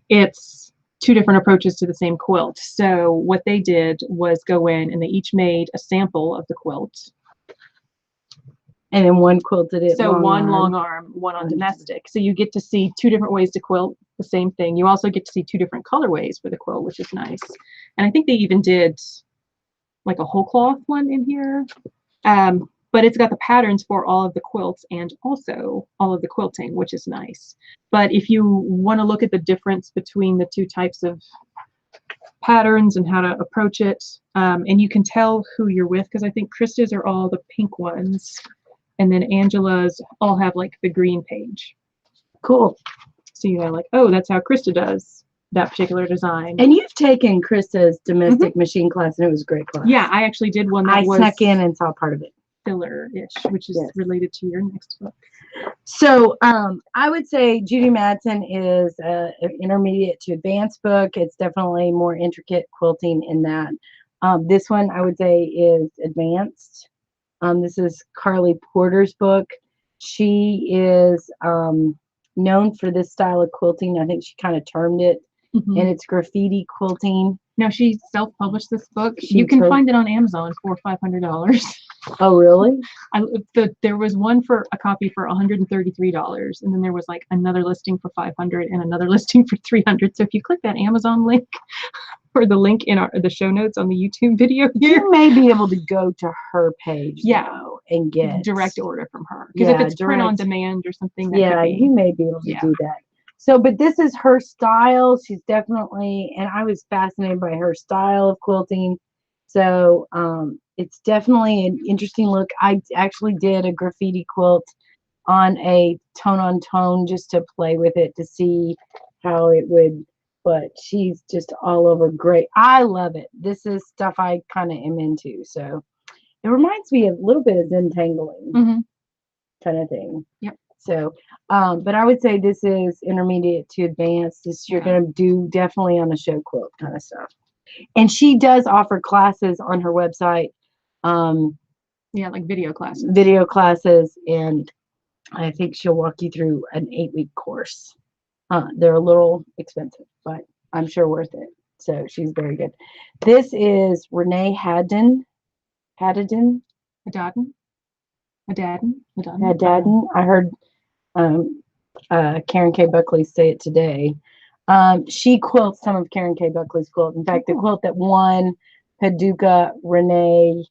It's two different approaches to the same quilt. So what they did was go in and they each made a sample of the quilt. And then one quilted it. So one long arm, one on domestic. So you get to see two different ways to quilt the same thing. You also get to see two different colorways for the quilt, which is nice. And I think they even did like a whole cloth one in here. But it's got the patterns for all of the quilts and also all of the quilting, which is nice. But if you want to look at the difference between the two types of patterns and how to approach it, and you can tell who you're with, because I think Krista's are all the pink ones. And then Angela's all have like the green page. Cool. So you know, like, oh, that's how Krista does that particular design. And you've taken Krista's domestic machine class, and it was a great class. Yeah, I actually did one that I was snuck in and saw part of it. Filler-ish, which is related to your next book. So I would say Judy Madsen is an intermediate to advanced book. It's definitely more intricate quilting in that. This one I would say is advanced. This is Carly Porter's book. She is known for this style of quilting. I think she kind of termed it, and it's graffiti quilting. No, she self-published this book. You can find it on Amazon for $500. Oh, really? There was one for a copy for $133, and then there was like another listing for $500 and another listing for $300. So if you click that Amazon link or the link in the show notes on the YouTube video, you may be able to go to her page. Yeah, though, and get direct order from her. Because if it's print on demand or something, that could be. you may be able to do that. So, but this is her style. She's definitely, and I was fascinated by her style of quilting. So, it's definitely an interesting look. I actually did a graffiti quilt on a tone on tone just to play with it to see how it would, but she's just all over great. I love it. This is stuff I kind of am into. So it reminds me a little bit of Zentangling kind of thing. Yep. So, but I would say this is intermediate to advanced. This you're going to do definitely on a show quilt kind of stuff. And she does offer classes on her website. Yeah, like video classes. Video classes, and I think she'll walk you through an 8-week course. They're a little expensive, but I'm sure worth it. So she's very good. This is Renee Haddon. Haddon. I heard Karen K. Buckley say it today. She quilts some of Karen K. Buckley's quilt. In fact, the quilt that won Paducah, Renee,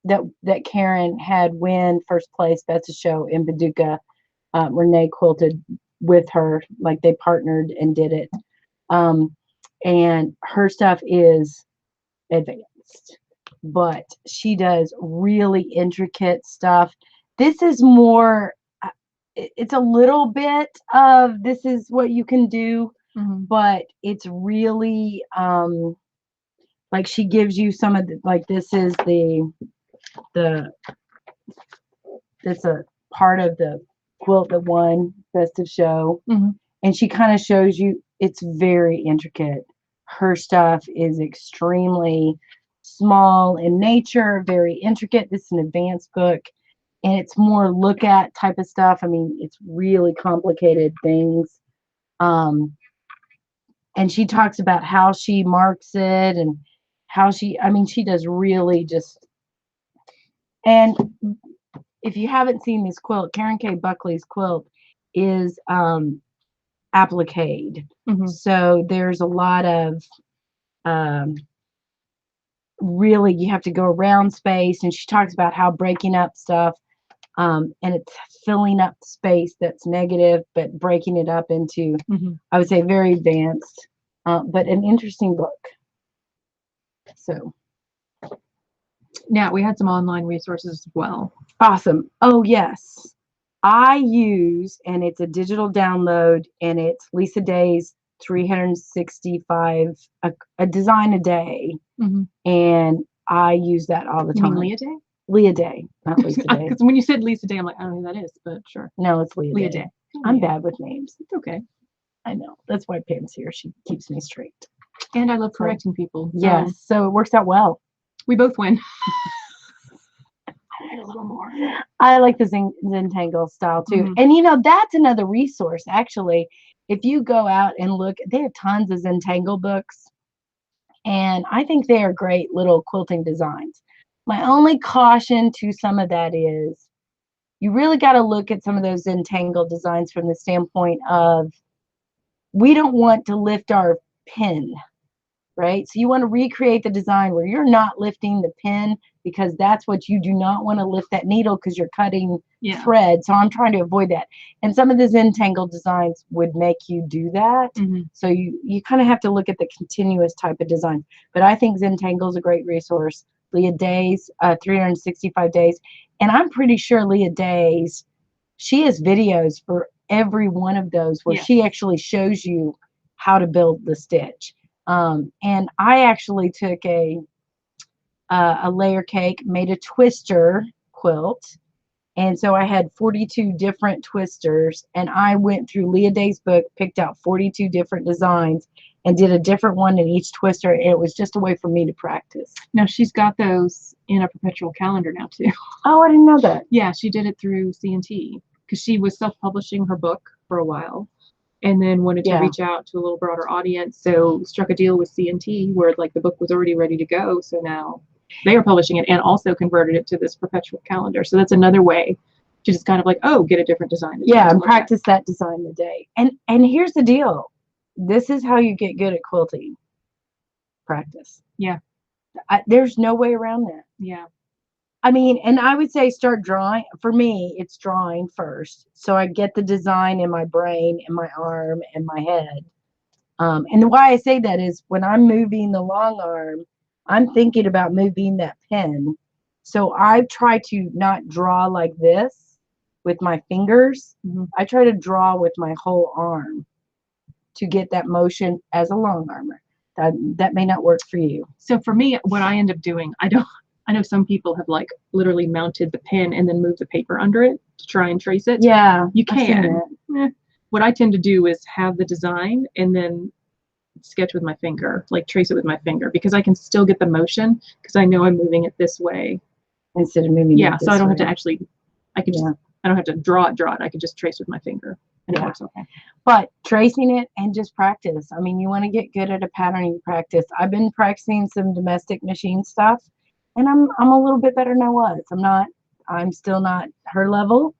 that Karen had win first place. That's a show in Paducah. Renee quilted with her, like they partnered and did it. And her stuff is advanced, but she does really intricate stuff. This is more, it's a little bit of this is what you can do, but it's really like she gives you some of the, like this is it's a part of the quilt that won Best of Show, and she kind of shows you it's very intricate. Her stuff is extremely small in nature, very intricate. This is an advanced book, and it's more look at type of stuff. I mean, it's really complicated things. And she talks about how she marks it and how she does really just, and if you haven't seen this quilt, Karen K. Buckley's quilt is appliqued. So there's a lot of really you have to go around space, and she talks about how breaking up stuff and it's filling up space that's negative, but breaking it up into, I would say, very advanced, but an interesting book. So now we had some online resources as well. Awesome. Oh, yes. I use, and it's a digital download, and it's Lisa Day's 365, a design a day. And I use that all the time. You mean Leah Day? Leah Day, not Lisa Day. Because when you said Lisa Day, I'm like, I don't know who that is, but sure. No, it's Leah Day. I'm bad with names. It's okay. I know. That's why Pam's here. She keeps me straight. And I love correcting people. Yes. So it works out well. We both win. A little more. I like the Zentangle style too. And that's another resource actually. If you go out and look, they have tons of Zentangle books, and I think they are great little quilting designs. My only caution to some of that is you really got to look at some of those Zentangle designs from the standpoint of we don't want to lift our pin, right? So you want to recreate the design where you're not lifting the pin, because that's what you do not want to lift that needle because you're cutting thread. So I'm trying to avoid that. And some of the Zentangle designs would make you do that. So you kind of have to look at the continuous type of design. But I think Zentangle is a great resource. Leah Day's 365 days. And I'm pretty sure Leah Day's, she has videos for every one of those where she actually shows you how to build the stitch. And I actually took a layer cake, made a twister quilt. And so I had 42 different twisters, and I went through Leah Day's book, picked out 42 different designs, and did a different one in each twister. And it was just a way for me to practice. Now she's got those in a perpetual calendar now too. Oh, I didn't know that. Yeah, she did it through C&T because she was self-publishing her book for a while, and then wanted to reach out to a little broader audience. So struck a deal with C&T where like the book was already ready to go. So now they are publishing it and also converted it to this perpetual calendar. So that's another way to just kind of like, get a different design. Yeah, and practice that design a day. And here's the deal. This is how you get good at quilting. Practice. Yeah. There's no way around that. Yeah. I mean, and I would say start drawing. For me, it's drawing first. So I get the design in my brain, in my arm, and my head. And why I say that is when I'm moving the long arm, I'm thinking about moving that pen. So I try to not draw like this with my fingers. I try to draw with my whole arm to get that motion as a long armer. That may not work for you. So for me, what I end up doing, I know some people have like literally mounted the pen and then moved the paper under it to try and trace it. Yeah, you I've seen can. What I tend to do is have the design and then sketch with my finger, like trace it with my finger, because I can still get the motion because I know I'm moving it this way. Instead of moving Yeah, it so I this don't have way. to actually, I can just, I don't have to draw it. I can just trace with my finger and it works okay. But tracing it and just practice. I mean, you want to get good at a pattern, you practice. I've been practicing some domestic machine stuff, and I'm a little bit better than I was. I'm still not her level,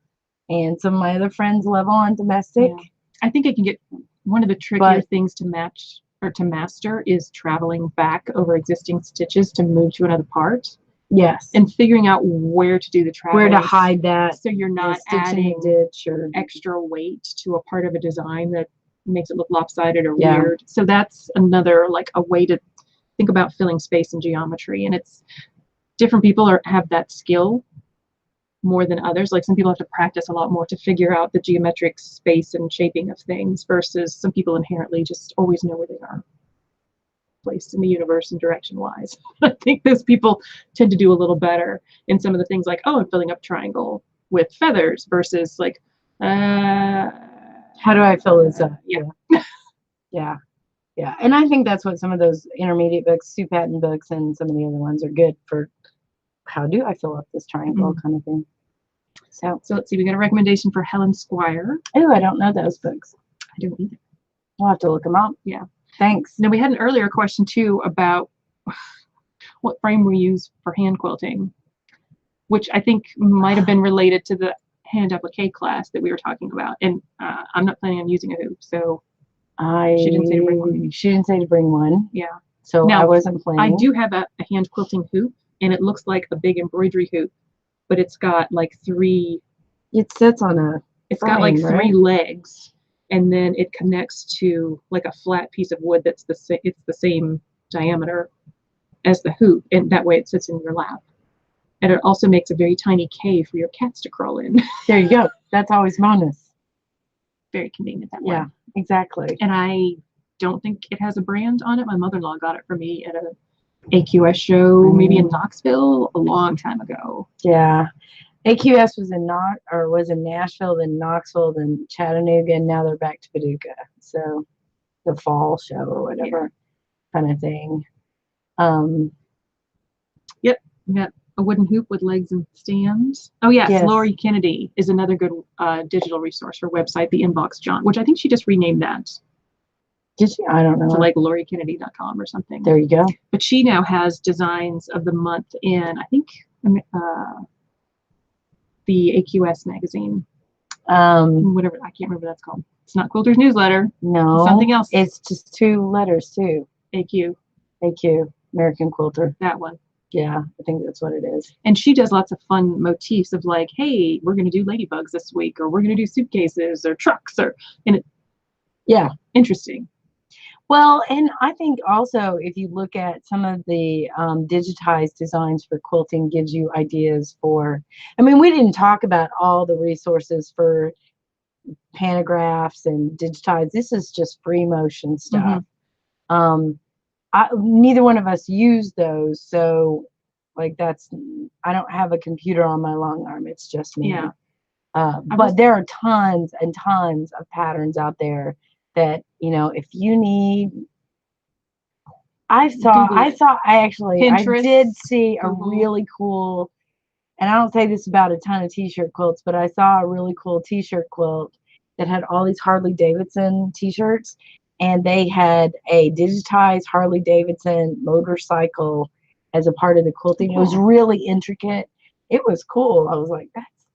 and some of my other friends' level on domestic. Yeah. I think I can get one of the trickier things to match or to master is traveling back over existing stitches to move to another part. Yes. And figuring out where to do the travel. Where to hide that. So you're not adding extra weight to a part of a design that makes it look lopsided or weird. So that's another, like, a way to think about filling space in geometry. And it's different people have that skill more than others. Like some people have to practice a lot more to figure out the geometric space and shaping of things versus some people inherently just always know where they are placed in the universe and direction wise. I think those people tend to do a little better in some of the things like, oh, I'm filling up triangle with feathers versus like, how do I fill this up? Yeah. Yeah. And I think that's what some of those intermediate books, Sue Patton books, and some of the other ones are good for. How do I fill up this triangle kind of thing? So let's see. We got a recommendation for Helen Squire. Oh, I don't know those books. I don't either. We'll have to look them up. Yeah. Thanks. Now we had an earlier question too about what frame we use for hand quilting, which I think might have been related to the hand applique class that we were talking about. And I'm not planning on using a hoop, so she didn't say to bring one. She didn't say to bring one. Yeah. So now, I wasn't planning. I do have a hand quilting hoop, and it looks like a big embroidery hoop, but it's got like three. It sits on a. It's got like three legs. And then it connects to like a flat piece of wood that's it's the same diameter as the hoop, and that way it sits in your lap. And it also makes a very tiny cave for your cats to crawl in. There you go. That's always bonus. Very convenient that way. Yeah, exactly. And I don't think it has a brand on it. My mother-in-law got it for me at a AQS show, maybe in Knoxville, a long time ago. Yeah. AQS was in Nashville, then Knoxville, then Chattanooga, and now they're back to Paducah. So the fall show or whatever kind of thing. Yep, we got a wooden hoop with legs and stands. Oh yes. Lori Kennedy is another good digital resource for website, the Inbox Jaunt, which I think she just renamed that. Did she? I don't know. To like LoriKennedy.com or something. There you go. But she now has designs of the month in, I think, the AQS magazine. Whatever, I can't remember what that's called. It's not Quilter's Newsletter. No. It's something else. It's just two letters too. AQ. American Quilter. That one. Yeah, I think that's what it is. And she does lots of fun motifs of like, hey, we're going to do ladybugs this week, or we're going to do suitcases or trucks, and it. Yeah. Interesting. Well, and I think also if you look at some of the digitized designs for quilting gives you ideas for, I mean, we didn't talk about all the resources for pantographs and digitized. This is just free motion stuff. Neither one of us use those. So like I don't have a computer on my long arm. It's just me. Yeah. But there are tons and tons of patterns out there that, you know, if you need, I did see a really cool, and I don't say this about a ton of t-shirt quilts, but I saw a really cool t-shirt quilt that had all these Harley Davidson t-shirts, and they had a digitized Harley Davidson motorcycle as a part of the quilting. It was really intricate. It was cool. I was like,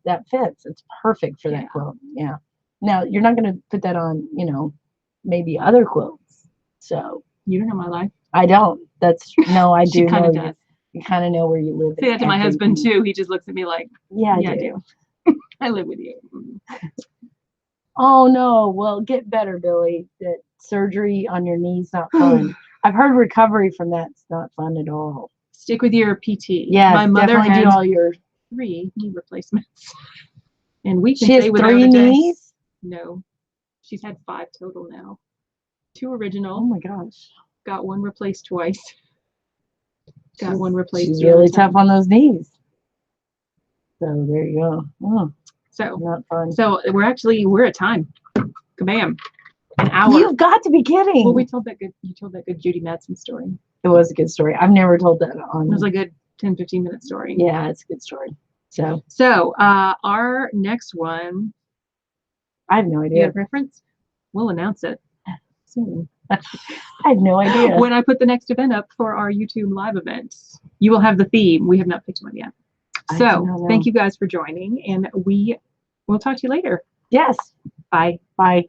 that fits. It's perfect for that quilt. Yeah. Now you're not going to put that on, you know, maybe other quilts. So you don't know my life. I don't. I do she kind know of does. You kind of know where you live. Say that to my husband too. He just looks at me like, Yeah, yeah, I I do. do. I live with you. Oh no, well, get better, Billy. That surgery on your knee's not fun. I've heard recovery from that's not fun at all. Stick with your PT. Yeah, my mother definitely had do all your. 3 knee replacements, and we can She has say without 3 a doubt. knees. No, she's had 5 total now. 2 Oh original. my gosh. Got 1 replaced twice. Got 1 replaced. She's the other really time. tough on those knees. So there you go. Oh, So not fun. we're at time. Kabam. An hour. You've got to be kidding. Well, you told that good Judy Madsen story. It was a good story. I've never told that It on. was a good 10-15 minute story. Yeah, it's a good story. So our next one, I have no you idea. have a preference? We'll announce it soon. I had no idea. When I put the next event up for our YouTube live event, you will have the theme. We have not picked one yet. I do not So know. thank you guys for joining, and we will talk to you later. Yes. Bye. Bye.